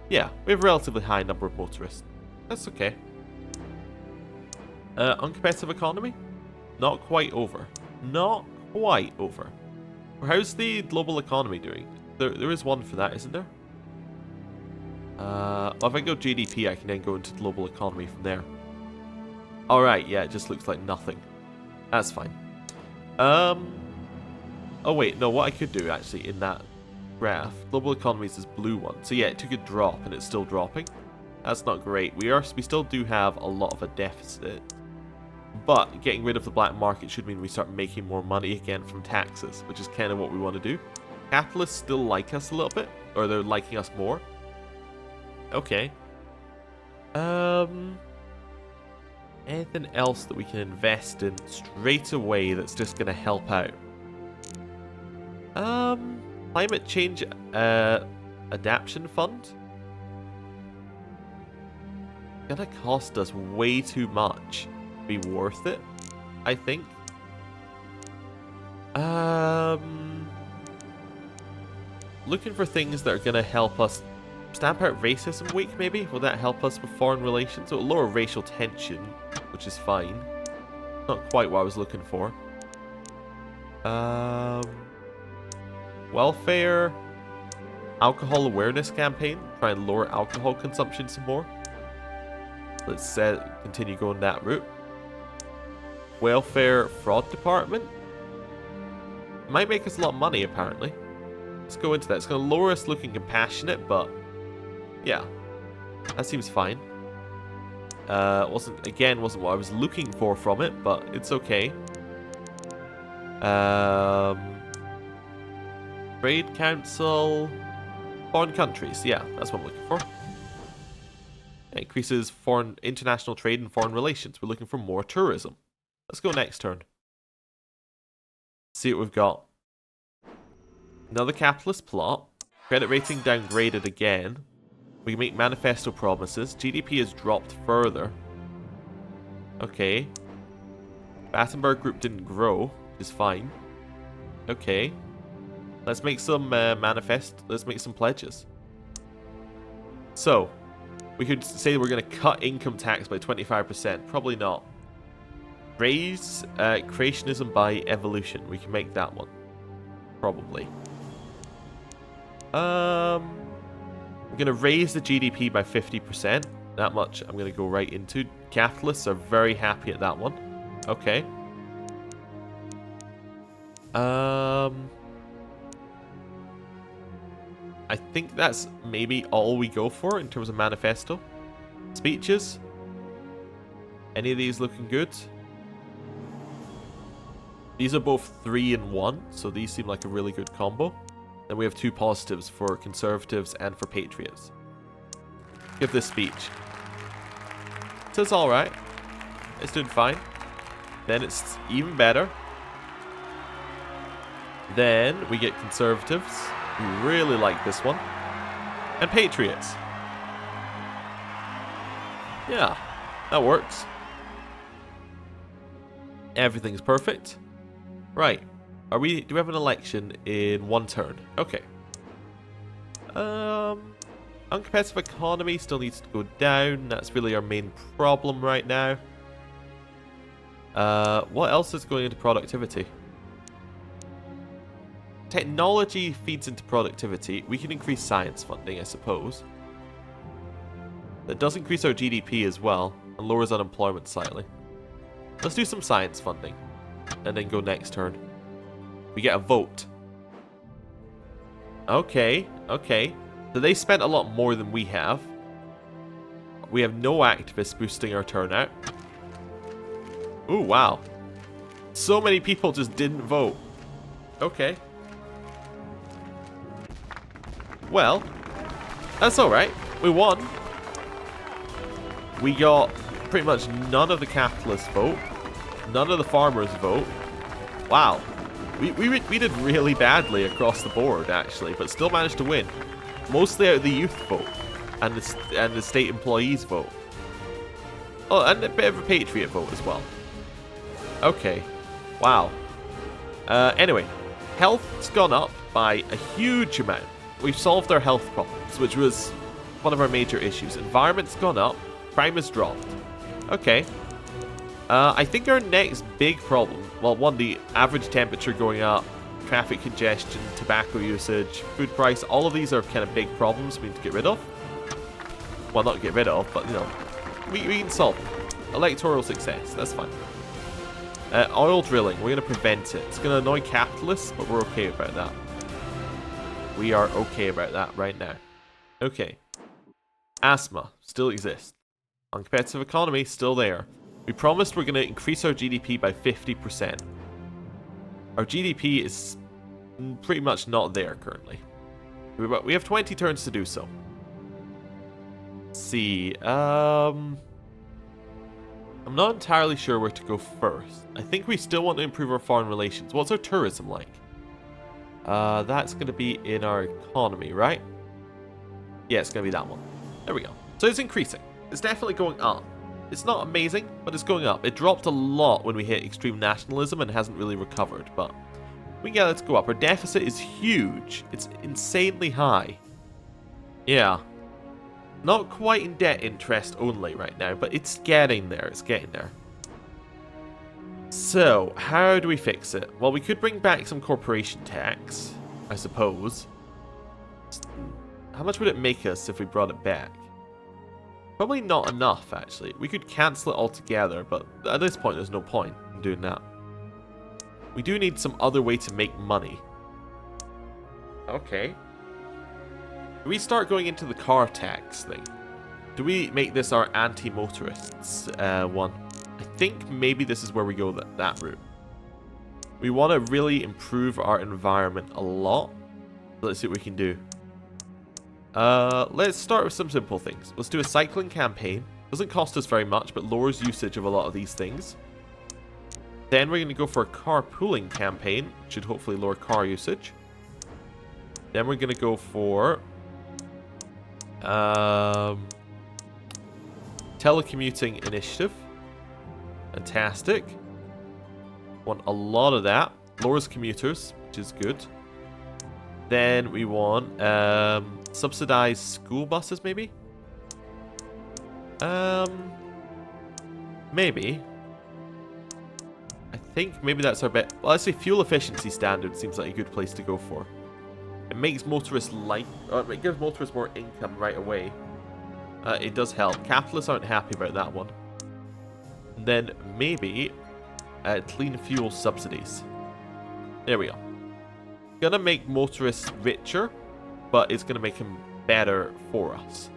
[SPEAKER 1] Yeah, we have a relatively high number of motorists. That's okay. Uncompetitive economy? Not quite over. Not quite over. How's the global economy doing? There is one for that, isn't there? If I go GDP, I can then go into global economy from there. Alright, yeah, it just looks like nothing. That's fine. Oh wait, no, what I could do actually in that graph, global economy is this blue one. So yeah, it took a drop and it's still dropping. That's not great. We still do have a lot of a deficit. But getting rid of the black market should mean we start making more money again from taxes, which is kind of what we want to do. Capitalists still like us a little bit, or they're liking us more. Okay. Anything else that we can invest in straight away that's just going to help out? Climate change adaptation fund? Gonna cost us way too much to be worth it, I think. Looking for things that are gonna help us stamp out racism week, maybe? Will that help us with foreign relations? It'll lower racial tension, which is fine. Not quite what I was looking for. Welfare. Alcohol awareness campaign. Try and lower alcohol consumption some more. Let's continue going that route. Welfare fraud department. Might make us a lot of money, apparently. Let's go into that. It's going to lower us looking compassionate, but yeah, that seems fine. Wasn't what I was looking for from it, but it's okay. Trade Council, foreign countries. Yeah, that's what I'm looking for. It increases international trade and foreign relations. We're looking for more tourism. Let's go next turn. See what we've got. Another capitalist plot. Credit rating downgraded again. We can make manifesto promises. GDP has dropped further. Okay. Battenberg group didn't grow, which is fine. Okay. Let's make some let's make some pledges. So, we could say we're going to cut income tax by 25%. Probably not. Raise creationism by evolution. We can make that one. Probably. I'm going to raise the GDP by 50%. That much I'm going to go right into. Capitalists are very happy at that one. Okay. I think that's maybe all we go for in terms of manifesto. Speeches. Any of these looking good? These are both 3 and 1, so these seem like a really good combo. Then we have 2 positives for Conservatives and for Patriots. Give this speech. So it's alright. It's doing fine. Then it's even better. Then we get Conservatives, who really like this one. And Patriots. Yeah, that works. Everything's perfect. Right. Do we have an election in 1 turn? Okay. Uncompetitive economy still needs to go down. That's really our main problem right now. What else is going into productivity? Technology feeds into productivity. We can increase science funding, I suppose. That does increase our GDP as well, and lowers unemployment slightly. Let's do some science funding, and then go next turn. We get a vote. Okay, okay. So they spent a lot more than we have. We have no activists boosting our turnout. Ooh, wow. So many people just didn't vote. Okay. Well, that's alright. We won. We got pretty much none of the capitalists vote. None of the farmers vote. Wow. We did really badly across the board, actually, but still managed to win. Mostly out of the youth vote and the state employees vote. Oh, and a bit of a patriot vote as well. Okay. Wow. Anyway, health's gone up by a huge amount. We've solved our health problems, which was one of our major issues. Environment's gone up. Crime has dropped. Okay. I think our next big problem, well, one, the average temperature going up, traffic congestion, tobacco usage, food price, all of these are kind of big problems we need to get rid of. Well, not get rid of, but, you know, we can solve them. Electoral success, that's fine. Oil drilling, we're going to prevent it. It's going to annoy capitalists, but we're okay about that. We are okay about that right now. Okay. Asthma still exists. Uncompetitive economy still there. We promised we're going to increase our GDP by 50%. Our GDP is pretty much not there currently. We have 20 turns to do so. Let's see. I'm not entirely sure where to go first. I think we still want to improve our foreign relations. What's our tourism like? That's going to be in our economy, right? Yeah, it's going to be that one. There we go. So it's increasing. It's definitely going up. It's not amazing, but it's going up. It dropped a lot when we hit extreme nationalism and hasn't really recovered, but we can get it to go up. Our deficit is huge. It's insanely high. Yeah. Not quite in debt interest only right now, but it's getting there. It's getting there. So, how do we fix it? Well, we could bring back some corporation tax, I suppose. How much would it make us if we brought it back? Probably not enough, actually. We could cancel it altogether, but at this point, there's no point in doing that. We do need some other way to make money. Okay. Do we start going into the car tax thing? Do we make this our anti-motorists one? I think maybe this is where we go that route. We want to really improve our environment a lot. So let's see what we can do. Let's start with some simple things. Let's do a cycling campaign. Doesn't cost us very much, but lowers usage of a lot of these things. Then we're going to go for a carpooling campaign, which should hopefully lower car usage. Then we're going to go for telecommuting initiative. Fantastic. Want a lot of that. Lowers commuters, which is good. Then we want subsidized school buses, maybe? Maybe. I think maybe that's our bet. Well, let's say fuel efficiency standard seems like a good place to go for. It makes motorists it gives motorists more income right away. It does help. Capitalists aren't happy about that one. And then maybe clean fuel subsidies. There we go. Gonna make motorists richer, but it's gonna make them better for us.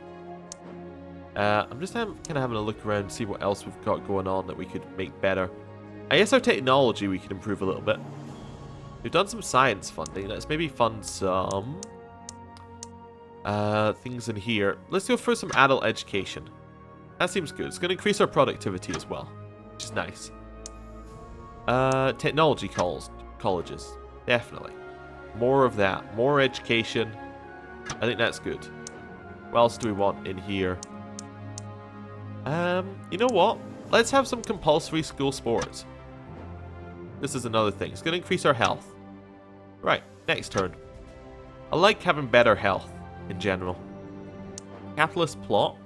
[SPEAKER 1] I'm just kind of having a look around and see what else we've got going on that we could make better. I guess our technology we could improve a little bit. We've done some science funding. Let's maybe fund some things in here. Let's go for some adult education. That seems good. It's going to increase our productivity as well, which is nice. Technology colleges. Definitely. More of that. More education. I think that's good. What else do we want in here? You know what? Let's have some compulsory school sports. This is another thing. It's going to increase our health. Right, next turn. I like having better health in general. Capitalist plot.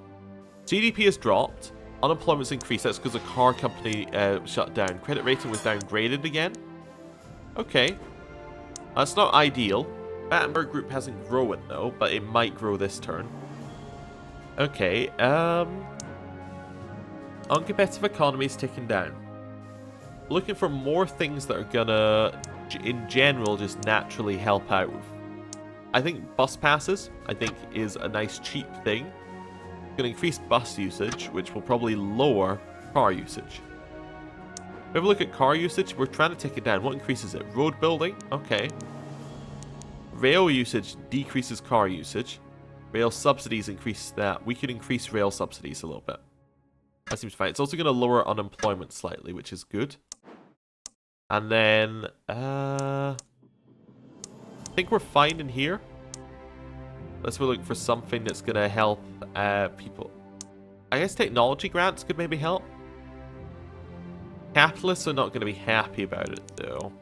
[SPEAKER 1] GDP has dropped. Unemployment's increased. That's because the car company shut down. Credit rating was downgraded again. Okay. That's not ideal. Battenberg Group hasn't grown though, but it might grow this turn. Okay, uncompetitive economy is ticking down. Looking for more things that are gonna, in general, just naturally help out. I think bus passes, is a nice cheap thing. Gonna increase bus usage, which will probably lower car usage. If we have a look at car usage, we're trying to tick it down. What increases it? Road building? Okay. Rail usage decreases car usage. Rail subsidies increase that. We could increase rail subsidies a little bit. That seems fine. It's also going to lower unemployment slightly, which is good. And then, I think we're fine in here. Let's look for something that's going to help people. I guess technology grants could maybe help. Capitalists are not going to be happy about it, though.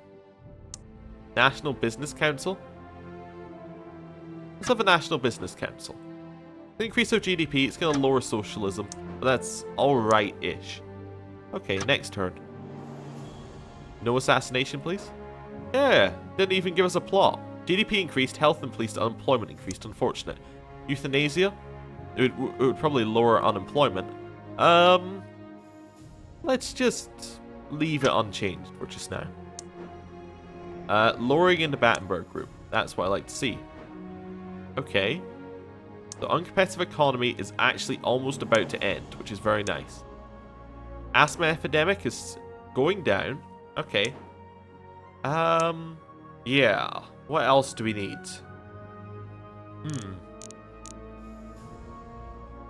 [SPEAKER 1] National Business Council. Let's have a National Business Council. To increase our GDP, it's going to lower socialism, but that's alright-ish. Okay, next turn. No assassination, please? Yeah, didn't even give us a plot. GDP increased, health increased, unemployment increased. Unfortunate. Euthanasia? It would probably lower unemployment. Let's just leave it unchanged for just now. Lowering in the Battenberg Group. That's what I like to see. Okay. The uncompetitive economy is actually almost about to end, which is very nice. Asthma epidemic is going down. Okay. Yeah. What else do we need?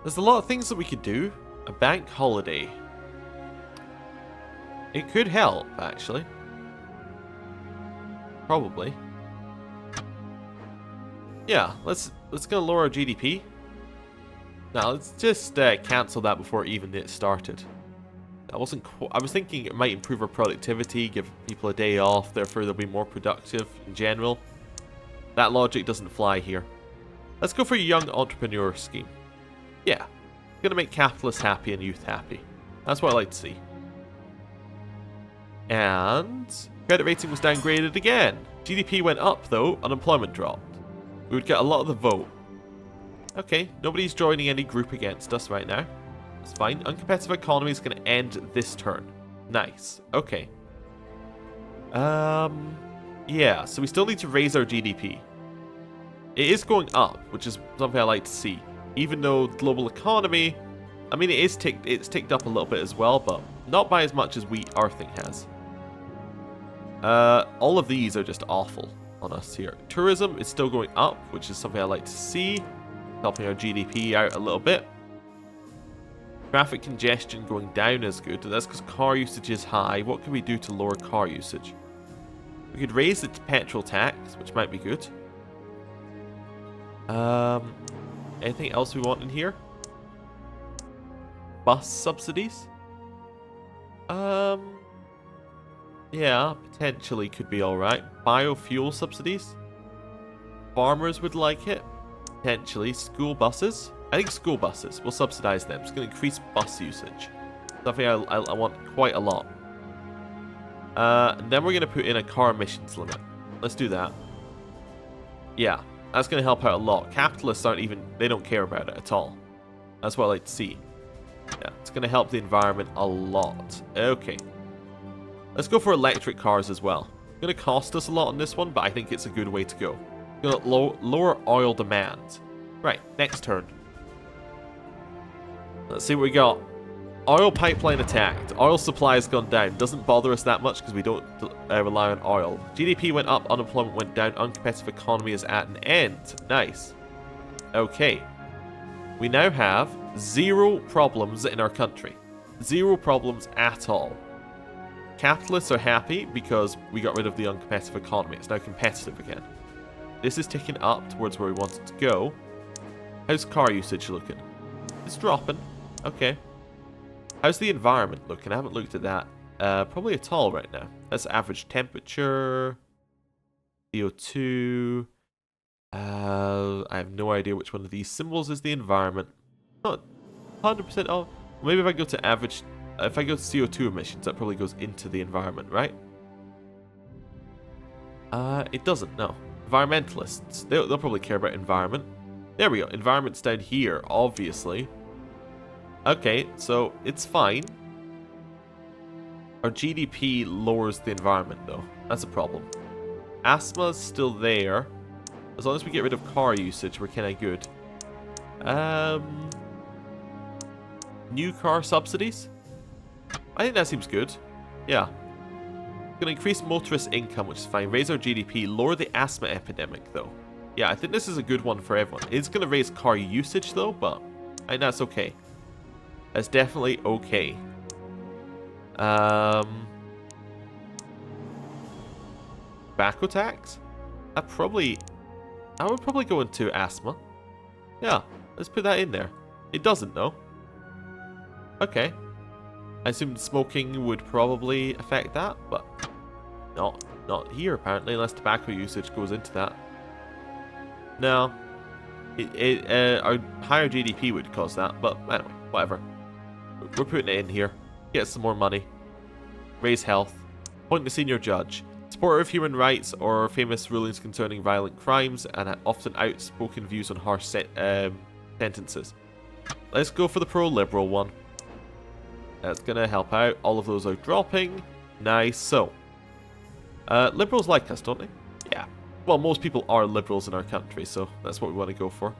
[SPEAKER 1] There's a lot of things that we could do. A bank holiday. It could help, actually. Probably. Yeah, let's gonna lower our GDP. Now let's just cancel that before even it started. I was thinking it might improve our productivity, give people a day off, therefore they'll be more productive in general. That logic doesn't fly here. Let's go for a young entrepreneur scheme. Yeah, gonna make capitalists happy and youth happy. That's what I like to see. And credit rating was downgraded again. GDP went up though, unemployment dropped. We would get a lot of the vote. Okay, nobody's joining any group against us right now. It's fine. Uncompetitive economy is going to end this turn. Nice. Okay. Yeah, so we still need to raise our GDP. It is going up, which is something I like to see. Even though global economy, I mean, it's ticked up a little bit as well, but not by as much as our thing has. All of these are just awful on us here. Tourism is still going up, which is something I like to see. Helping our GDP out a little bit. Traffic congestion going down is good. That's because car usage is high. What can we do to lower car usage? We could raise the petrol tax, which might be good. Anything else we want in here? Bus subsidies? Yeah, potentially could be alright. Biofuel subsidies? Farmers would like it. Potentially. School buses? I think school buses. We'll subsidize them. It's going to increase bus usage. Something I want quite a lot. And then we're going to put in a car emissions limit. Let's do that. Yeah, that's going to help out a lot. Capitalists they don't care about it at all. That's what I like to see. Yeah, it's going to help the environment a lot. Okay. Let's go for electric cars as well. It's going to cost us a lot on this one, but I think it's a good way to go. It's going to lower oil demand. Right, next turn. Let's see what we got. oil pipeline attacked. Oil supply has gone down. Doesn't bother us that much because we don't rely on oil. GDP went up, unemployment went down, uncompetitive economy is at an end. Nice. Okay. We now have 0 problems in our country. 0 problems at all. Capitalists are happy because we got rid of the uncompetitive economy. It's now competitive again. This is ticking up towards where we want it to go. How's car usage looking? It's dropping. Okay. How's the environment looking? I haven't looked at that probably at all right now. That's average temperature. CO2. I have no idea which one of these symbols is the environment. Not 100% off. Maybe if I go to average... If I go to CO2 emissions, that probably goes into the environment, right? It doesn't, no. Environmentalists. They'll probably care about environment. There we go. Environment's down here, obviously. Okay, so it's fine. Our GDP lowers the environment, though. That's a problem. Asthma's still there. As long as we get rid of car usage, we're kind of good. New car subsidies? I think that seems good. Yeah. Gonna increase motorist income, which is fine. Raise our GDP. Lower the asthma epidemic, though. Yeah, I think this is a good one for everyone. It's gonna raise car usage, though, but I think that's okay. That's definitely okay. Tobacco tax? I would probably go into asthma. Yeah, let's put that in there. It doesn't, though. Okay. I assumed smoking would probably affect that, but not here, apparently, unless tobacco usage goes into that. No. Our higher GDP would cause that, but anyway, whatever. We're putting it in here. Get some more money. Raise health. Appoint the senior judge. Supporter of human rights or famous rulings concerning violent crimes and often outspoken views on harsh sentences. Let's go for the pro-liberal one. That's going to help out. All of those are dropping. Nice. So, liberals like us, don't they? Yeah. Well, most people are liberals in our country, so that's what we want to go for.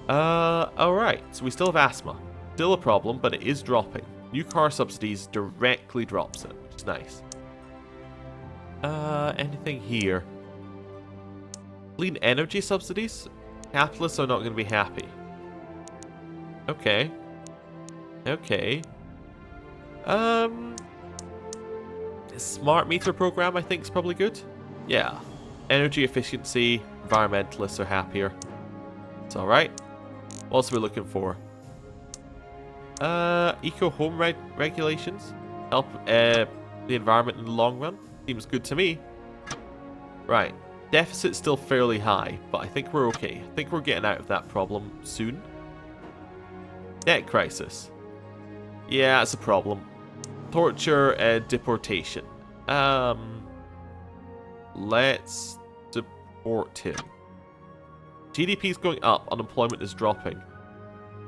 [SPEAKER 1] Alright. So we still have asthma. Still a problem, but it is dropping. New car subsidies directly drops it, which is nice. Anything here? Clean energy subsidies? Capitalists are not going to be happy. Okay. Okay. Smart meter program I think is probably good. Yeah. Energy efficiency, environmentalists are happier. It's alright. What else are we looking for? Eco home regulations. Help the environment in the long run. Seems good to me. Right. Deficit's still fairly high, but I think we're okay. I think we're getting out of that problem soon. Debt crisis. Yeah, it's a problem. Torture and deportation. Let's deport him. GDP is going up, unemployment is dropping.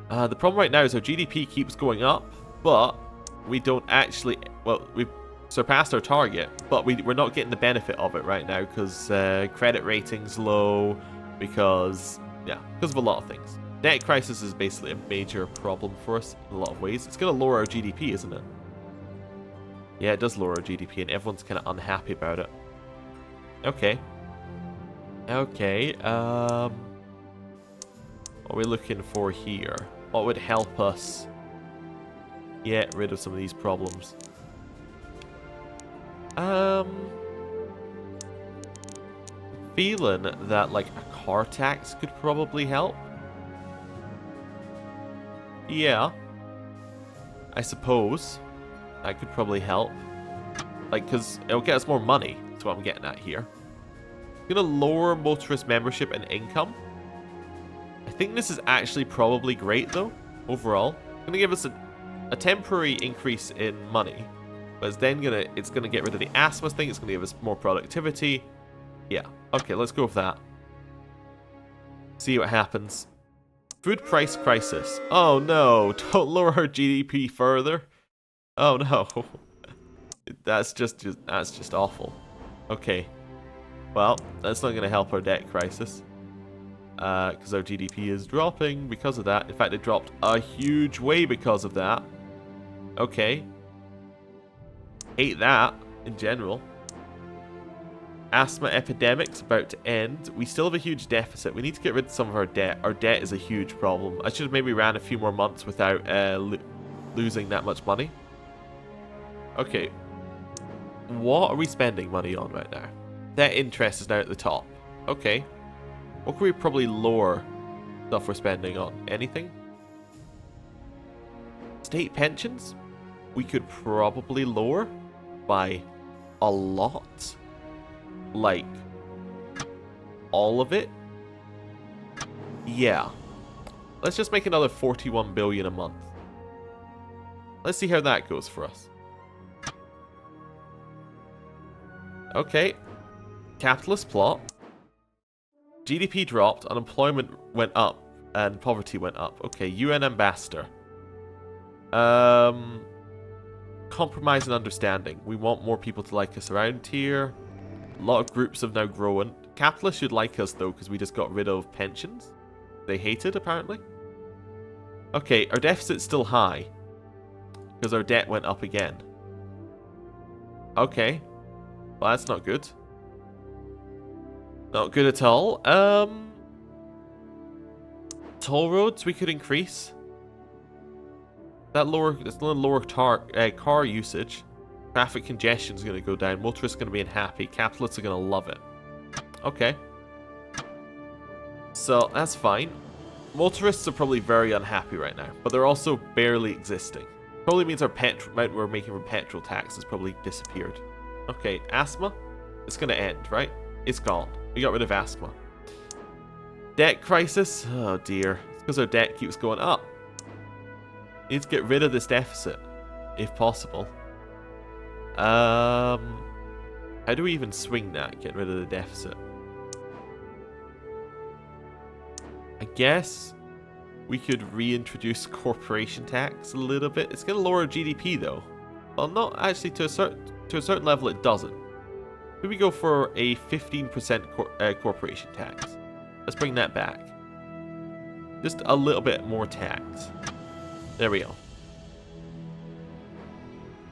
[SPEAKER 1] The problem right now is our GDP keeps going up, but we don't actually... Well, we've surpassed our target, but we're not getting the benefit of it right now because credit rating's low, because of a lot of things. Debt crisis is basically a major problem for us in a lot of ways. It's going to lower our GDP, isn't it? Yeah, it does lower our GDP, and everyone's kind of unhappy about it. Okay. Okay, what are we looking for here? What would help us get rid of some of these problems? Feeling that, like, a car tax could probably help. Yeah. I suppose. That could probably help. Like, because it'll get us more money. That's what I'm getting at here. Gonna lower motorist membership and income. I think this is actually probably great, though, overall. Gonna give us a temporary increase in money. But it's gonna get rid of the asthma thing. It's gonna give us more productivity. Yeah. Okay, let's go with that. See what happens. Food price crisis. Oh no, don't lower our GDP further. Oh no. That's just awful. Okay. Well, that's not going to help our debt crisis. Because our GDP is dropping because of that. In fact, it dropped a huge way because of that. Okay. Hate that, in general. Asthma epidemic's about to end. We still have a huge deficit. We need to get rid of some of our debt. Our debt is a huge problem. I should have maybe ran a few more months without losing that much money. Okay. What are we spending money on right now? Debt interest is now at the top. Okay. What can we probably lower stuff we're spending on? Anything? State pensions? We could probably lower by a lot. Like, all of it? Yeah. Let's just make another 41 billion a month. Let's see how that goes for us. Okay. Capitalist plot. GDP dropped, unemployment went up, and poverty went up. Okay, UN ambassador. Compromise and understanding. We want more people to like us around here. A lot of groups have now grown. Capitalists should like us, though, because we just got rid of pensions. They hated, apparently. Okay, our deficit's still high. Because our debt went up again. Okay. Well, that's not good. Not good at all. Toll roads we could increase. That's a little lower car usage. Traffic congestion is going to go down. Motorists are going to be unhappy. Capitalists are going to love it. Okay. So, that's fine. Motorists are probably very unhappy right now, but they're also barely existing. Probably means our amount we're making from petrol tax has probably disappeared. Okay, asthma? It's going to end, right? It's gone. We got rid of asthma. Debt crisis? Oh dear. It's because our debt keeps going up. We need to get rid of this deficit, if possible. How do we even swing that? Get rid of the deficit. I guess we could reintroduce corporation tax a little bit. It's going to lower GDP though. Well, not actually to a certain level. It doesn't. Maybe we go for a 15% corporation tax. Let's bring that back. Just a little bit more tax. There we go.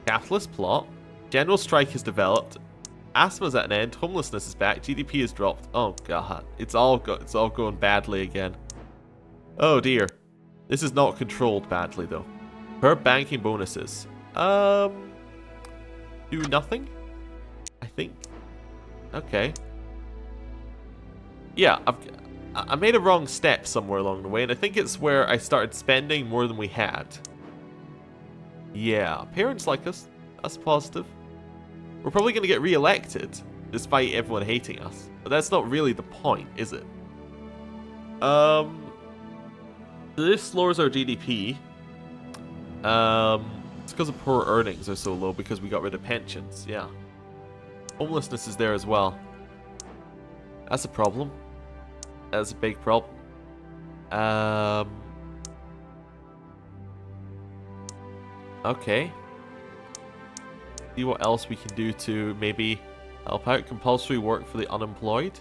[SPEAKER 1] Capitalist plot. General strike has developed. Asthma's at an end. Homelessness is back. GDP has dropped. Oh god, it's all going badly again. Oh dear, this is not controlled badly though. Per banking bonuses. Do nothing. I think. Okay. Yeah, I made a wrong step somewhere along the way, and I think it's where I started spending more than we had. Yeah, parents like us. That's positive. We're probably going to get re-elected, despite everyone hating us. But that's not really the point, is it? This lowers our GDP. It's because of poor earnings are so low because we got rid of pensions, yeah. Homelessness is there as well. That's a problem. That's a big problem. Okay. See what else we can do to maybe help out. Compulsory work for the unemployed.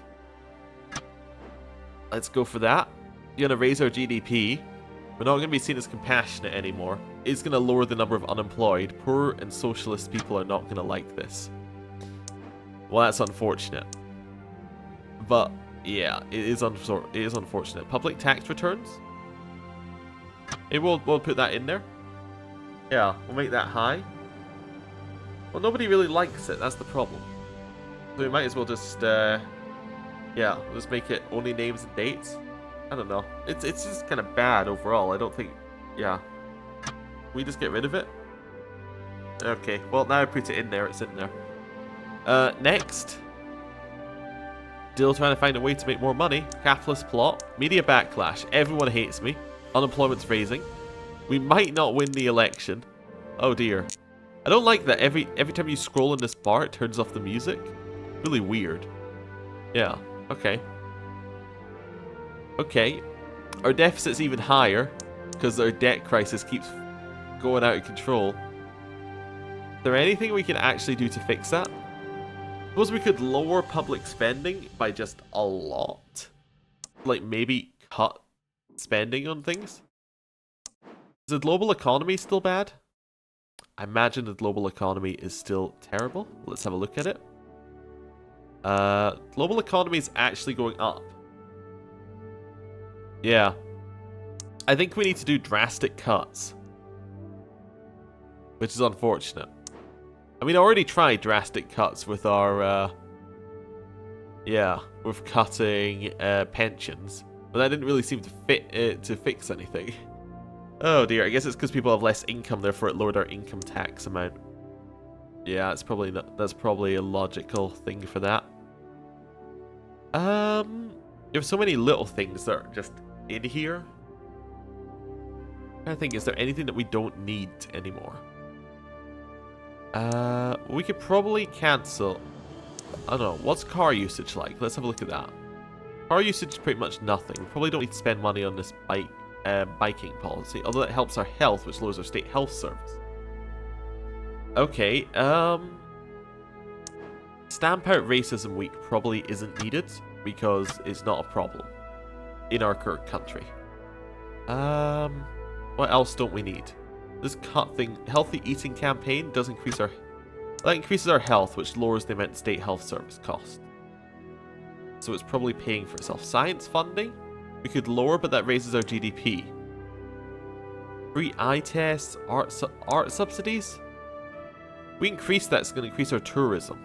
[SPEAKER 1] Let's go for that. You're going to raise our GDP. We're not going to be seen as compassionate anymore. It's going to lower the number of unemployed. Poor and socialist people are not going to like this. Well, that's unfortunate. But, yeah, it is unfortunate. Public tax returns? Maybe we'll put that in there. Yeah, we'll make that high. Well, nobody really likes it. That's the problem. So we might as well just, yeah, just make it only names and dates. I don't know. It's just kind of bad overall. I don't think, yeah. We just get rid of it? Okay, well, now I put it in there. It's in there. Next. Still trying to find a way to make more money. Capitalist plot. Media backlash. Everyone hates me. Unemployment's raising. We might not win the election. Oh dear. I don't like that every time you scroll in this bar, it turns off the music. Really weird. Yeah, okay. Okay. Our deficit's even higher because our debt crisis keeps going out of control. Is there anything we can actually do to fix that? Suppose we could lower public spending by just a lot. Like maybe cut spending on things. Is the global economy still bad? I imagine the global economy is still terrible. Let's have a look at it. Global economy is actually going up. Yeah. I think we need to do drastic cuts. Which is unfortunate. I mean, I already tried drastic cuts with our, yeah, with cutting pensions. But that didn't really seem to fix anything. Oh dear, I guess it's because people have less income, therefore it lowered our income tax amount. Yeah, that's probably not, that's probably a logical thing for that. You have so many little things that are just in here. I think, is there anything that we don't need anymore? We could probably cancel. I don't know, what's car usage like? Let's have a look at that. Car usage is pretty much nothing. We probably don't need to spend money on this biking policy, although it helps our health, which lowers our state health service. Okay, Stamp out Racism Week probably isn't needed because it's not a problem in our current country. What else don't we need? This cut thing, healthy eating campaign does increase our, that increases our health, which lowers the amount state health service cost. So it's probably paying for itself. Science funding, we could lower, but that raises our GDP. Free eye tests, art subsidies. We increase that, it's going to increase our tourism.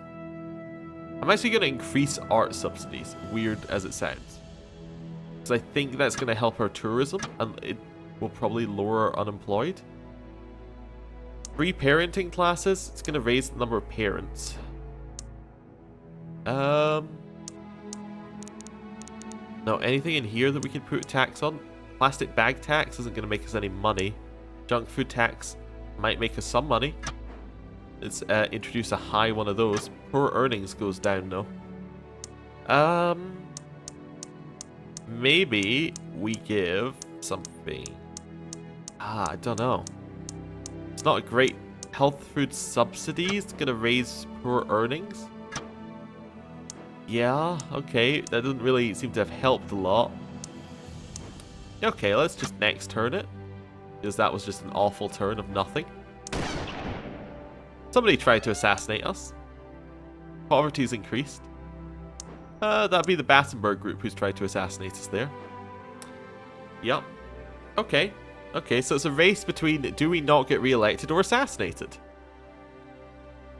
[SPEAKER 1] I'm actually going to increase art subsidies, weird as it sounds. Because I think that's going to help our tourism, and it will probably lower our unemployed. Free parenting classes, it's going to raise the number of parents. No, anything in here that we could put tax on? Plastic bag tax isn't going to make us any money. Junk food tax might make us some money. Let's introduce a high one of those. Poor earnings goes down though. Maybe we give something. I don't know. It's not a great health food subsidies. It's gonna raise poor earnings. Yeah, okay. That doesn't really seem to have helped a lot. Okay, let's just next turn it. Because that was just an awful turn of nothing. Somebody tried to assassinate us. Poverty's increased. That'd be the Battenberg group who's tried to assassinate us there. Yep. Okay. Okay, so it's a race between do we not get re-elected or assassinated?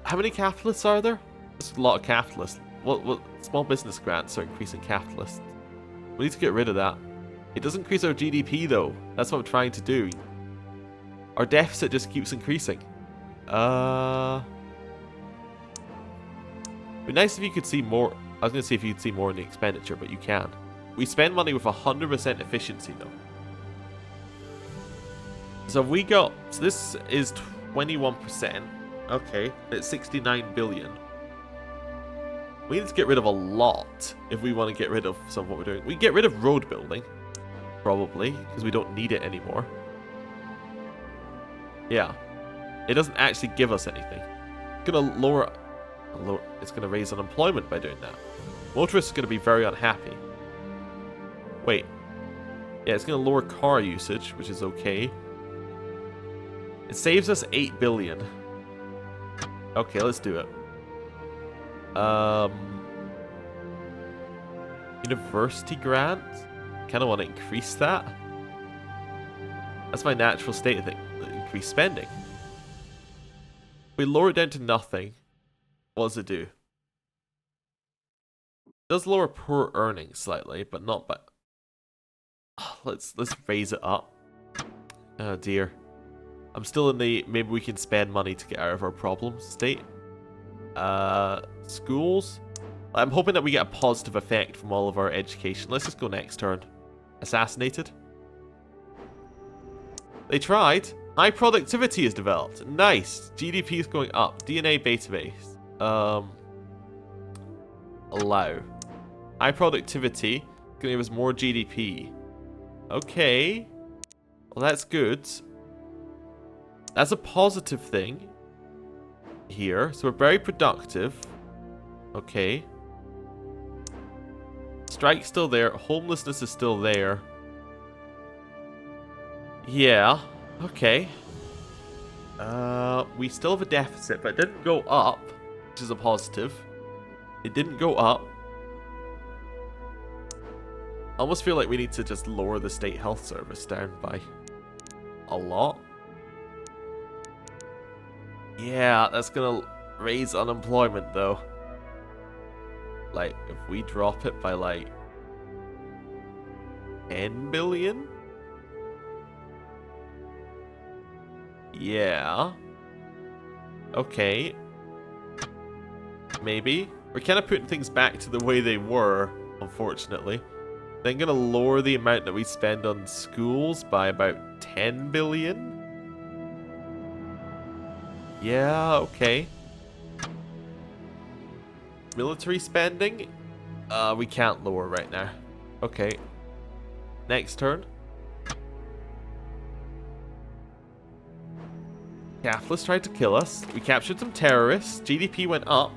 [SPEAKER 1] How many capitalists are there? There's a lot of capitalists. What small business grants are increasing capitalists. We need to get rid of that. It does increase our GDP though. That's what I'm trying to do. Our deficit just keeps increasing. It'd be nice if you could see more. I was going to say if you could see more in the expenditure, but you can. We spend money with 100% efficiency though. So we got, so this is 21%. Okay, it's 69 billion. We need to get rid of a lot if we want to get rid of some of what we're doing. We can get rid of road building, probably, because we don't need it anymore. Yeah. It doesn't actually give us anything. It's gonna lower, it's gonna raise unemployment by doing that. Motorists are gonna be very unhappy. Wait. Yeah, it's gonna lower car usage, which is okay. It saves us 8 billion. Okay, let's do it. University grant? Kinda wanna increase that. That's my natural state of thing. Increase spending. We lower it down to nothing. What does it do? It does lower poor earnings slightly, but not by. Let's raise it up. Oh dear. I'm still in the maybe we can spend money to get out of our problems state. Schools. I'm hoping that we get a positive effect from all of our education. Let's just go next turn. Assassinated. They tried. High productivity is developed. Nice. GDP is going up. DNA database. Allow. High productivity. Gonna give us more GDP. Okay. Well, that's good. That's a positive thing. Here. So we're very productive. Okay. Strike's still there. Homelessness is still there. Yeah. Okay. We still have a deficit, but it didn't go up, which is a positive. It didn't go up. I almost feel like we need to just lower the state health service down by a lot. Yeah, that's gonna raise unemployment though. Like, if we drop it by like 10 billion? Yeah. Okay. Maybe. We're kind of putting things back to the way they were, unfortunately. Then gonna lower the amount that we spend on schools by about 10 billion. Yeah, okay. Military spending? We can't lower right now. Okay. Next turn. Capitalists tried to kill us. We captured some terrorists. GDP went up.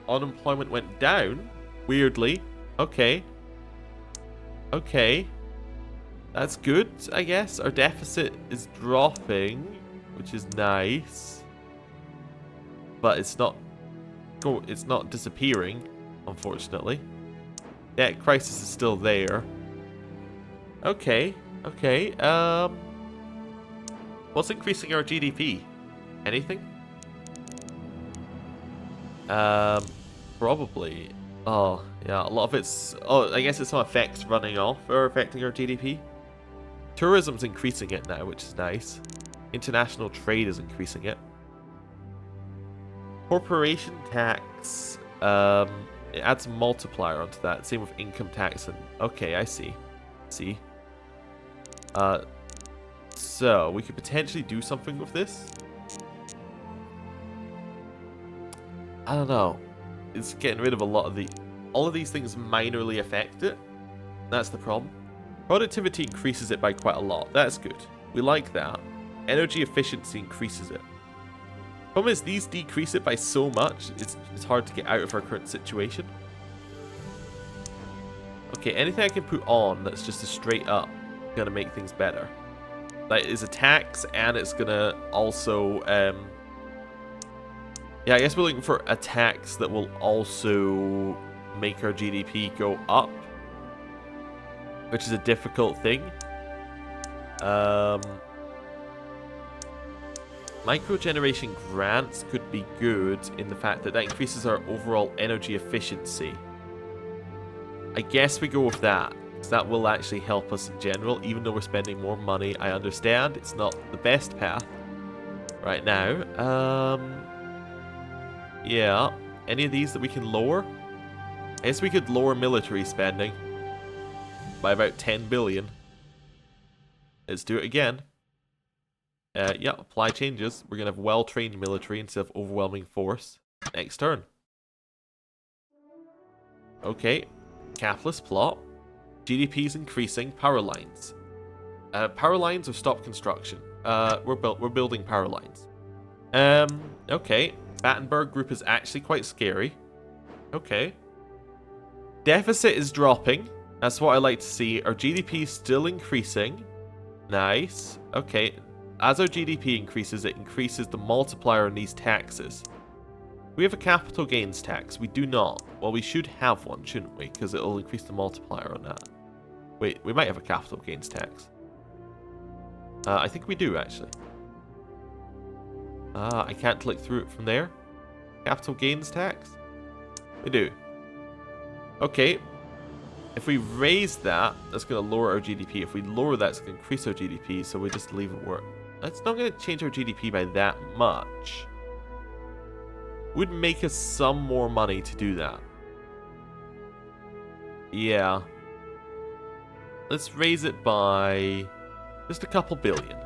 [SPEAKER 1] Unemployment went down. Weirdly. Okay. Okay. That's good, I guess. Our deficit is dropping, which is nice. But it's not disappearing, unfortunately. Debt crisis is still there. Okay. Okay. What's increasing our GDP? Anything? Probably. Oh, yeah, a lot of it's... Oh, I guess it's some effects running off are affecting our GDP. Tourism's increasing it now, which is nice. International trade is increasing it. Corporation tax, it adds a multiplier onto that. Same with income tax and... Okay, I see. See? So, we could potentially do something with this. I don't know. It's getting rid of a lot of the... All of these things minorly affect it. That's the problem. Productivity increases it by quite a lot. That's good. We like that. Energy efficiency increases it. Problem is, these decrease it by so much, it's hard to get out of our current situation. Okay, anything I can put on that's just a straight up gonna make things better. That is a tax, and it's gonna also... Yeah, I guess we're looking for a tax that will also make our GDP go up, which is a difficult thing. Microgeneration grants could be good in the fact that that increases our overall energy efficiency. I guess we go with that, because that will actually help us in general, even though we're spending more money. I understand it's not the best path right now. Yeah, any of these that we can lower? I guess we could lower military spending by about 10 billion. Let's do it again. Yeah, apply changes. We're going to have well-trained military instead of overwhelming force. Next turn. Okay. Capitalist plot. GDP is increasing. Power lines. Power lines have stopped construction. We're building power lines. Okay. Battenberg group is actually quite scary. Okay. Deficit is dropping. That's what I like to see. Our GDP is still increasing. Nice. Okay. As our GDP increases, it increases the multiplier on these taxes. We have a capital gains tax. We do not. Well, we should have one, shouldn't we? Because it'll increase the multiplier on that. Wait, we might have a capital gains tax. I think we do, actually. I can't click through it from there. Capital gains tax? We do. Okay. If we raise that, that's going to lower our GDP. If we lower that, it's going to increase our GDP, so we just leave it where... It's not going to change our GDP by that much. Would make us some more money to do that. Yeah. Let's raise it by just a couple billion.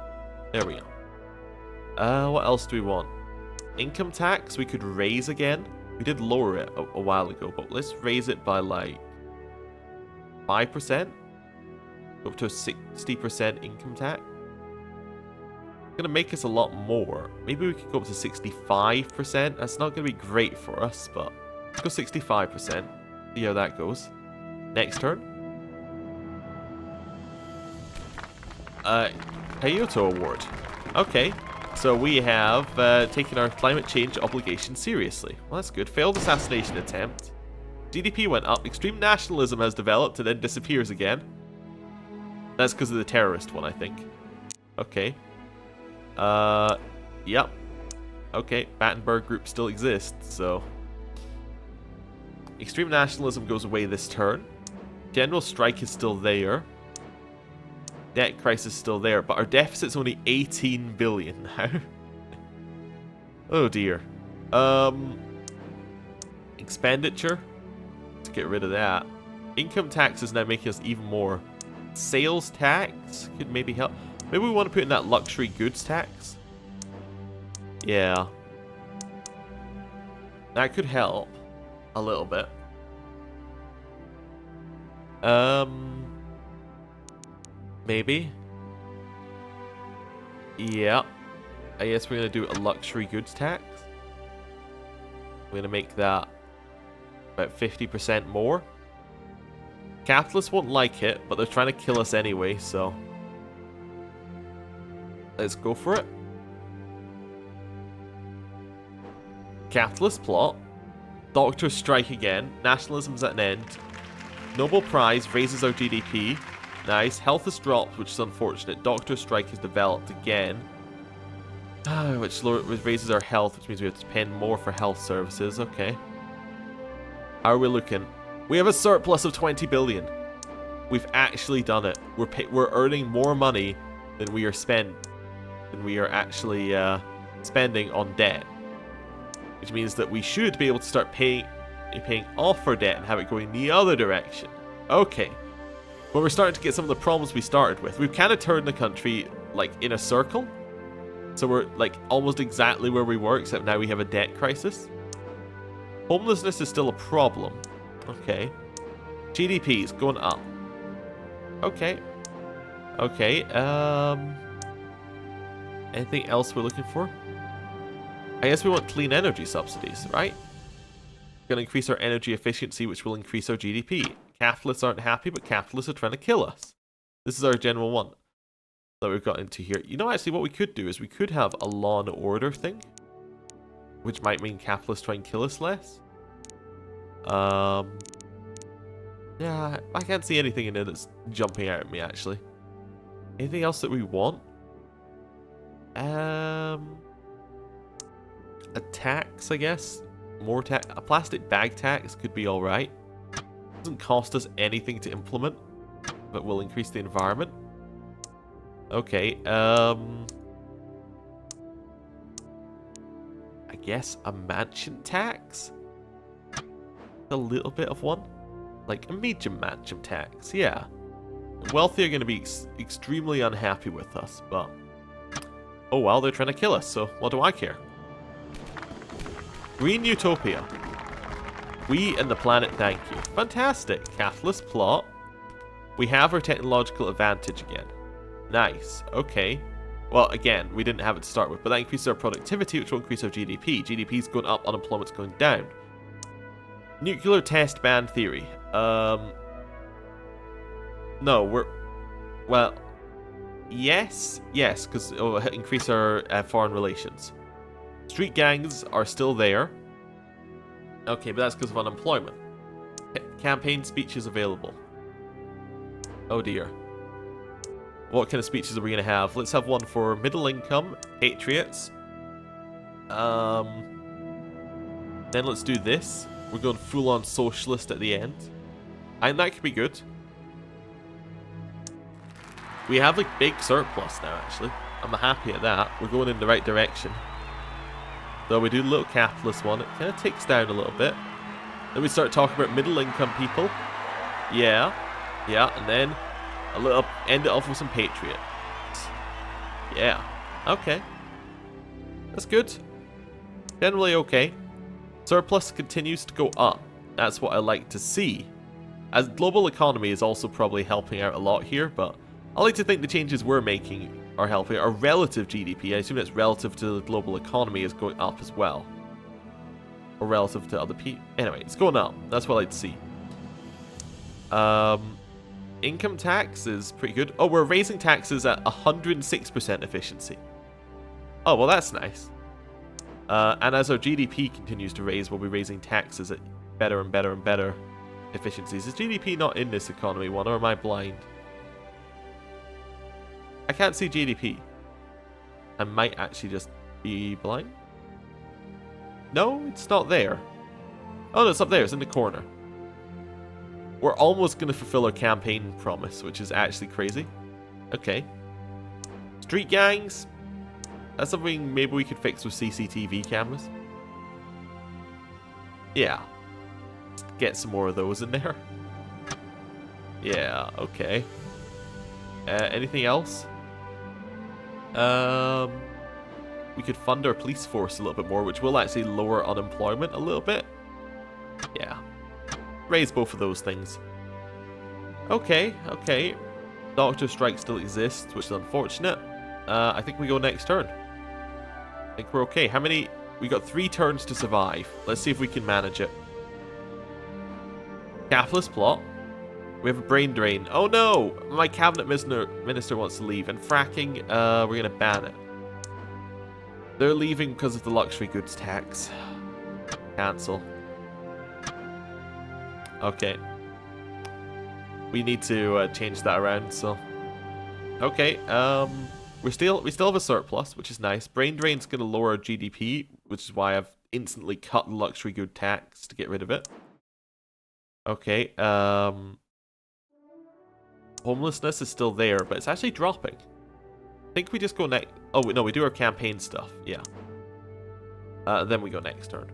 [SPEAKER 1] There we go. What else do we want? Income tax we could raise again. We did lower it a while ago, but let's raise it by like 5%. Go up to a 60% income tax. It's going to make us a lot more. Maybe we could go up to 65%. That's not going to be great for us, but let's go 65%. See how that goes. Next turn. Kyoto Award. Okay. So we have taken our climate change obligation seriously. Well, that's good. Failed assassination attempt. GDP went up. Extreme nationalism has developed and then disappears again. That's because of the terrorist one, I think. Okay. Yep. Okay, Battenberg Group still exists, so... Extreme nationalism goes away this turn. General strike is still there. Debt crisis is still there, but our deficit's only 18 billion now. Oh dear. Expenditure. Let's get rid of that. Income tax is now making us even more. Sales tax could maybe help. Maybe we want to put in that luxury goods tax. Yeah. That could help a little bit. Maybe. Yeah. I guess we're going to do a luxury goods tax. We're going to make that about 50% more. Capitalists won't like it, but they're trying to kill us anyway, so... Let's go for it. Capitalist plot. Doctors strike again. Nationalism's at an end. Nobel Prize raises our GDP. Nice. Health has dropped, which is unfortunate. Doctor strike has developed again. Which raises our health, which means we have to spend more for health services. Okay. How are we looking? We have a surplus of 20 billion. We've actually done it. We're earning more money than we are actually spending on debt. Which means that we should be able to start paying off our debt and have it going the other direction. Okay. But we're starting to get some of the problems we started with. We've kind of turned the country, like, in a circle. So we're, like, almost exactly where we were, except now we have a debt crisis. Homelessness is still a problem. Okay. GDP is going up. Okay. Okay, anything else we're looking for? I guess we want clean energy subsidies, right? Going to increase our energy efficiency, which will increase our GDP. Capitalists aren't happy, but capitalists are trying to kill us. This is our general one that we've got into here. You know, actually, what we could do is we could have a law and order thing, which might mean capitalists try and kill us less. Yeah, I can't see anything in there that's jumping out at me, actually. Anything else that we want? A tax, I guess. More tax. A plastic bag tax could be alright. Doesn't cost us anything to implement, but will increase the environment. Okay, I guess a mansion tax? A little bit of one? Like a medium mansion tax, yeah. The wealthy are going to be extremely unhappy with us, but... Oh well, they're trying to kill us, so what do I care? Green Utopia. We and the planet thank you. Fantastic. Capitalist plot. We have our technological advantage again. Nice. Okay. Well, again, we didn't have it to start with, but that increases our productivity, which will increase our GDP. GDP's going up, unemployment's going down. Nuclear test ban theory. No, we're... Well... Yes, because it will increase our foreign relations. Street gangs are still there. Okay, but that's because of unemployment. Campaign speeches available. Oh dear. What kind of speeches are we going to have? Let's have one for middle income, patriots. Then let's do this. We're going full on socialist at the end. And that could be good. We have like big surplus now, actually. I'm happy at that. We're going in the right direction. Though we do the little capitalist one, it kind of ticks down a little bit. Then we start talking about middle income people. Yeah, and then a little end it off with some patriots. Yeah, okay. That's good. Generally okay. Surplus continues to go up. That's what I like to see. As global economy is also probably helping out a lot here, but I like to think the changes we're making are helping. Our relative GDP, I assume that's relative to the global economy, is going up as well. Or relative to other people. Anyway, it's going up. That's what I like to see. Income tax is pretty good. Oh, we're raising taxes at 106% efficiency. Oh, well, that's nice. And as our GDP continues to raise, we'll be raising taxes at better and better and better efficiencies. Is GDP not in this economy one, or am I blind? I can't see GDP. I might actually just be blind. No, it's not there. Oh, no, it's up there. It's in the corner. We're almost going to fulfill our campaign promise, which is actually crazy. Okay. Street gangs. That's something maybe we could fix with CCTV cameras. Yeah. Let's get some more of those in there. Yeah, okay. Anything else? We could fund our police force a little bit more, which will actually lower unemployment a little bit. Yeah. Raise both of those things. Okay, okay. Doctor strike still exists, which is unfortunate. I think we go next turn. I think we're okay. How many? We got 3 turns to survive. Let's see if we can manage it. Capitalist plot. We have a brain drain. Oh no! My cabinet minister wants to leave. And fracking, we're going to ban it. They're leaving because of the luxury goods tax. Cancel. Okay. We need to change that around, so... Okay, we still have a surplus, which is nice. Brain drain's going to lower our GDP, which is why I've instantly cut the luxury good tax to get rid of it. Okay, homelessness is still there, but it's actually dropping. I think we just go next... Oh, no, we do our campaign stuff. Yeah. Then we go next turn.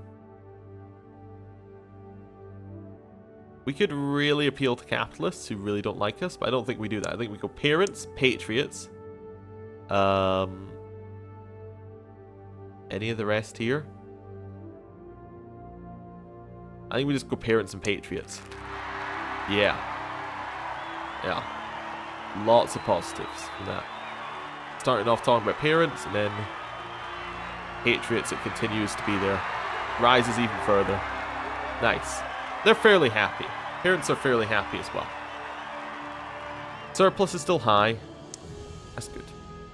[SPEAKER 1] We could really appeal to capitalists who really don't like us, but I don't think we do that. I think we go parents, patriots. Any of the rest here? I think we just go parents and patriots. Yeah. Yeah. Lots of positives from that. Starting off talking about parents, and then patriots, it continues to be there. Rises even further. Nice. They're fairly happy. Parents are fairly happy as well. Surplus is still high. That's good.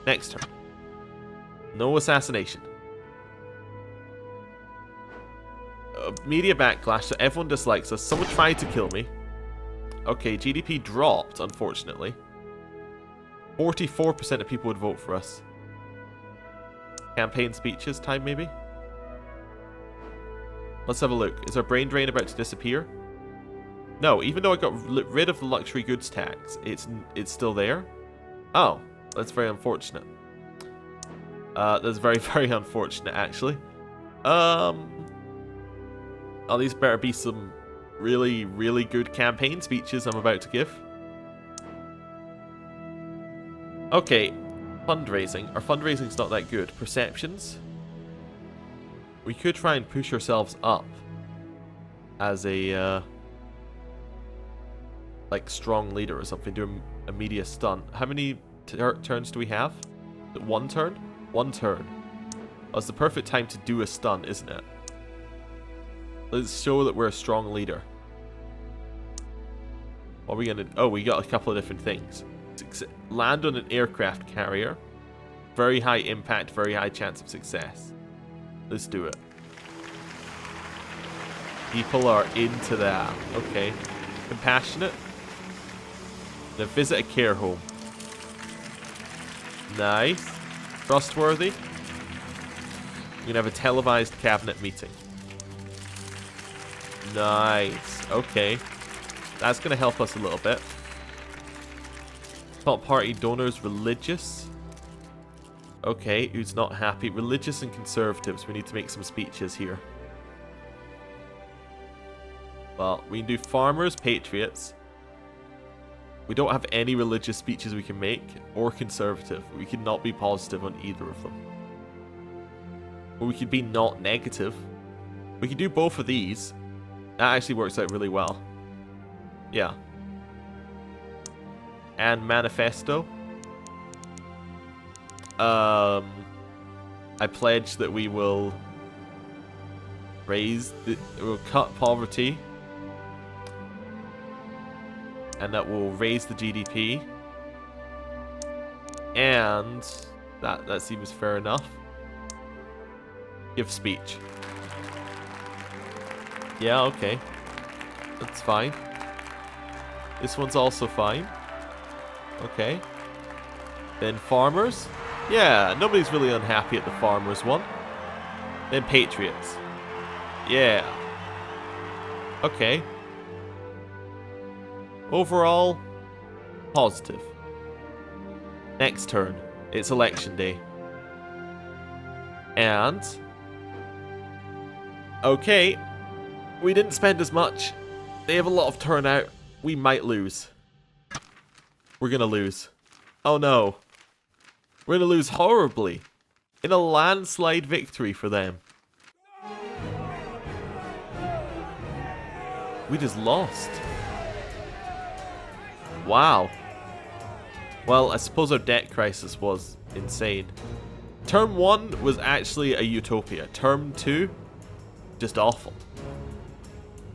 [SPEAKER 1] Next turn. No assassination. Media backlash, so everyone dislikes us. Someone tried to kill me. Okay, GDP dropped, unfortunately. 44% of people would vote for us. Campaign speeches time, maybe? Let's have a look. Is our brain drain about to disappear? No, even though I got rid of the luxury goods tax, it's still there. Oh, that's very unfortunate. That's very, very unfortunate, actually. Oh, these better be some really, really good campaign speeches I'm about to give. Okay, fundraising. Our fundraising's not that good. Perceptions. We could try and push ourselves up as a, like, strong leader or something. Do a media stunt. How many turns do we have? One turn? One turn. Oh, it's the perfect time to do a stunt, isn't it? Let's show that we're a strong leader. What are we gonna... Oh, we got a couple of different things. Land on an aircraft carrier. Very high impact, very high chance of success. Let's do it. People are into that. Okay. Compassionate. Now visit a care home. Nice. Trustworthy. We're gonna have a televised cabinet meeting. Nice. Okay. That's gonna help us a little bit. Top party donors, religious. Okay, who's not happy? Religious and conservatives. We need to make some speeches here. Well, we can do farmers, patriots. We don't have any religious speeches we can make, or conservative. We could not be positive on either of them. Or we could be not negative. We could do both of these. That actually works out really well. Yeah. And manifesto. I pledge that we will we'll cut poverty, and that will raise the GDP, and that seems fair enough. Give speech. Yeah, okay. That's fine. This one's also fine. Okay. Then farmers. Yeah, nobody's really unhappy at the farmers one. Then patriots. Yeah. Okay. Overall, positive. Next turn. It's election day. And... okay. We didn't spend as much. They have a lot of turnout. We might lose. We're gonna lose. Oh no. We're gonna lose horribly. In a landslide victory for them. We just lost. Wow. Well, I suppose our debt crisis was insane. Term 1 was actually a utopia. Term 2, just awful.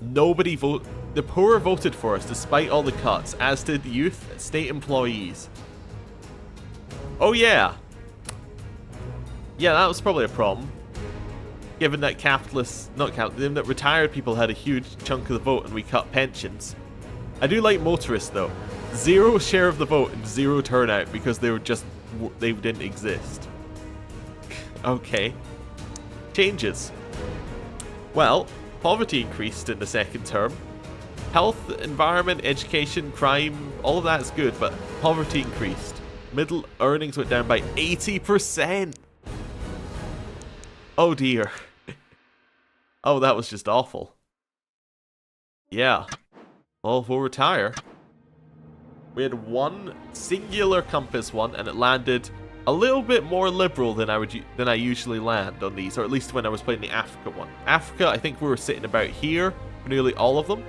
[SPEAKER 1] Nobody voted. The poor voted for us despite all the cuts, as did youth, state employees. Oh yeah. Yeah, that was probably a problem. Given that given that retired people had a huge chunk of the vote and we cut pensions. I do like motorists though. 0 share of the vote and 0 turnout because they didn't exist. Okay. Changes. Well, poverty increased in the second term. Health, environment, education, crime, all of that's good, but poverty increased. Middle earnings went down by 80%. Oh dear. Oh, that was just awful. Yeah. Well, we'll retire. We had one singular compass one, and it landed a little bit more liberal than I usually land on these, or at least when I was playing the Africa one. Africa, I think we were sitting about here for nearly all of them.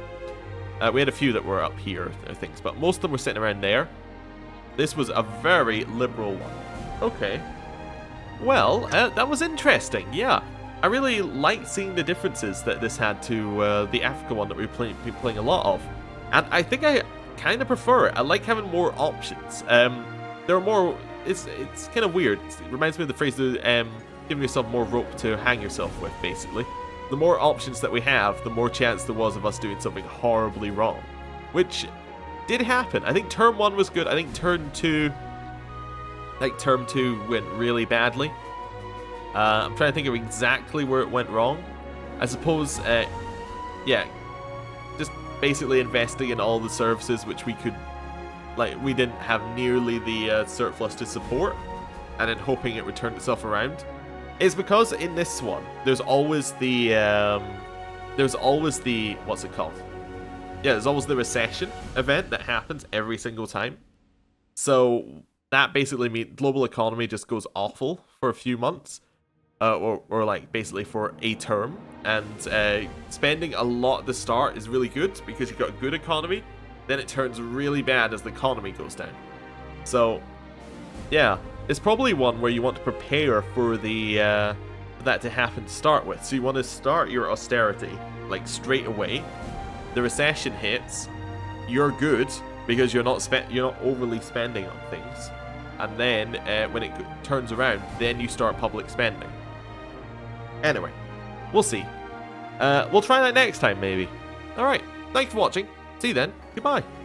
[SPEAKER 1] We had a few that were up here, I think, but most of them were sitting around there. This was a very liberal one. Okay. Well, that was interesting, yeah. I really liked seeing the differences that this had to the Africa one that we've been playing a lot of. And I think I kind of prefer it. I like having more options. There are more... It's kind of weird. It reminds me of the phrase, giving yourself more rope to hang yourself with, basically. The more options that we have, the more chance there was of us doing something horribly wrong. Which did happen. I think term 1 was good. I think term 2 went really badly. I'm trying to think of exactly where it went wrong. I suppose, yeah, just basically investing in all the services which we could, like, we didn't have nearly the surplus to support, and then hoping it returned itself around. Is because in this one, there's always the, what's it called? Yeah, there's always the recession event that happens every single time. So that basically means global economy just goes awful for a few months. Or like basically for a term, and spending a lot at the start is really good because you've got a good economy. Then it turns really bad as the economy goes down. So yeah, it's probably one where you want to prepare for that to happen to start with. So you want to start your austerity like straight away. The recession hits, you're good because you're not overly spending on things, and then when it turns around, then you start public spending. Anyway, we'll see. We'll try that next time, maybe. Alright, thanks for watching. See you then. Goodbye.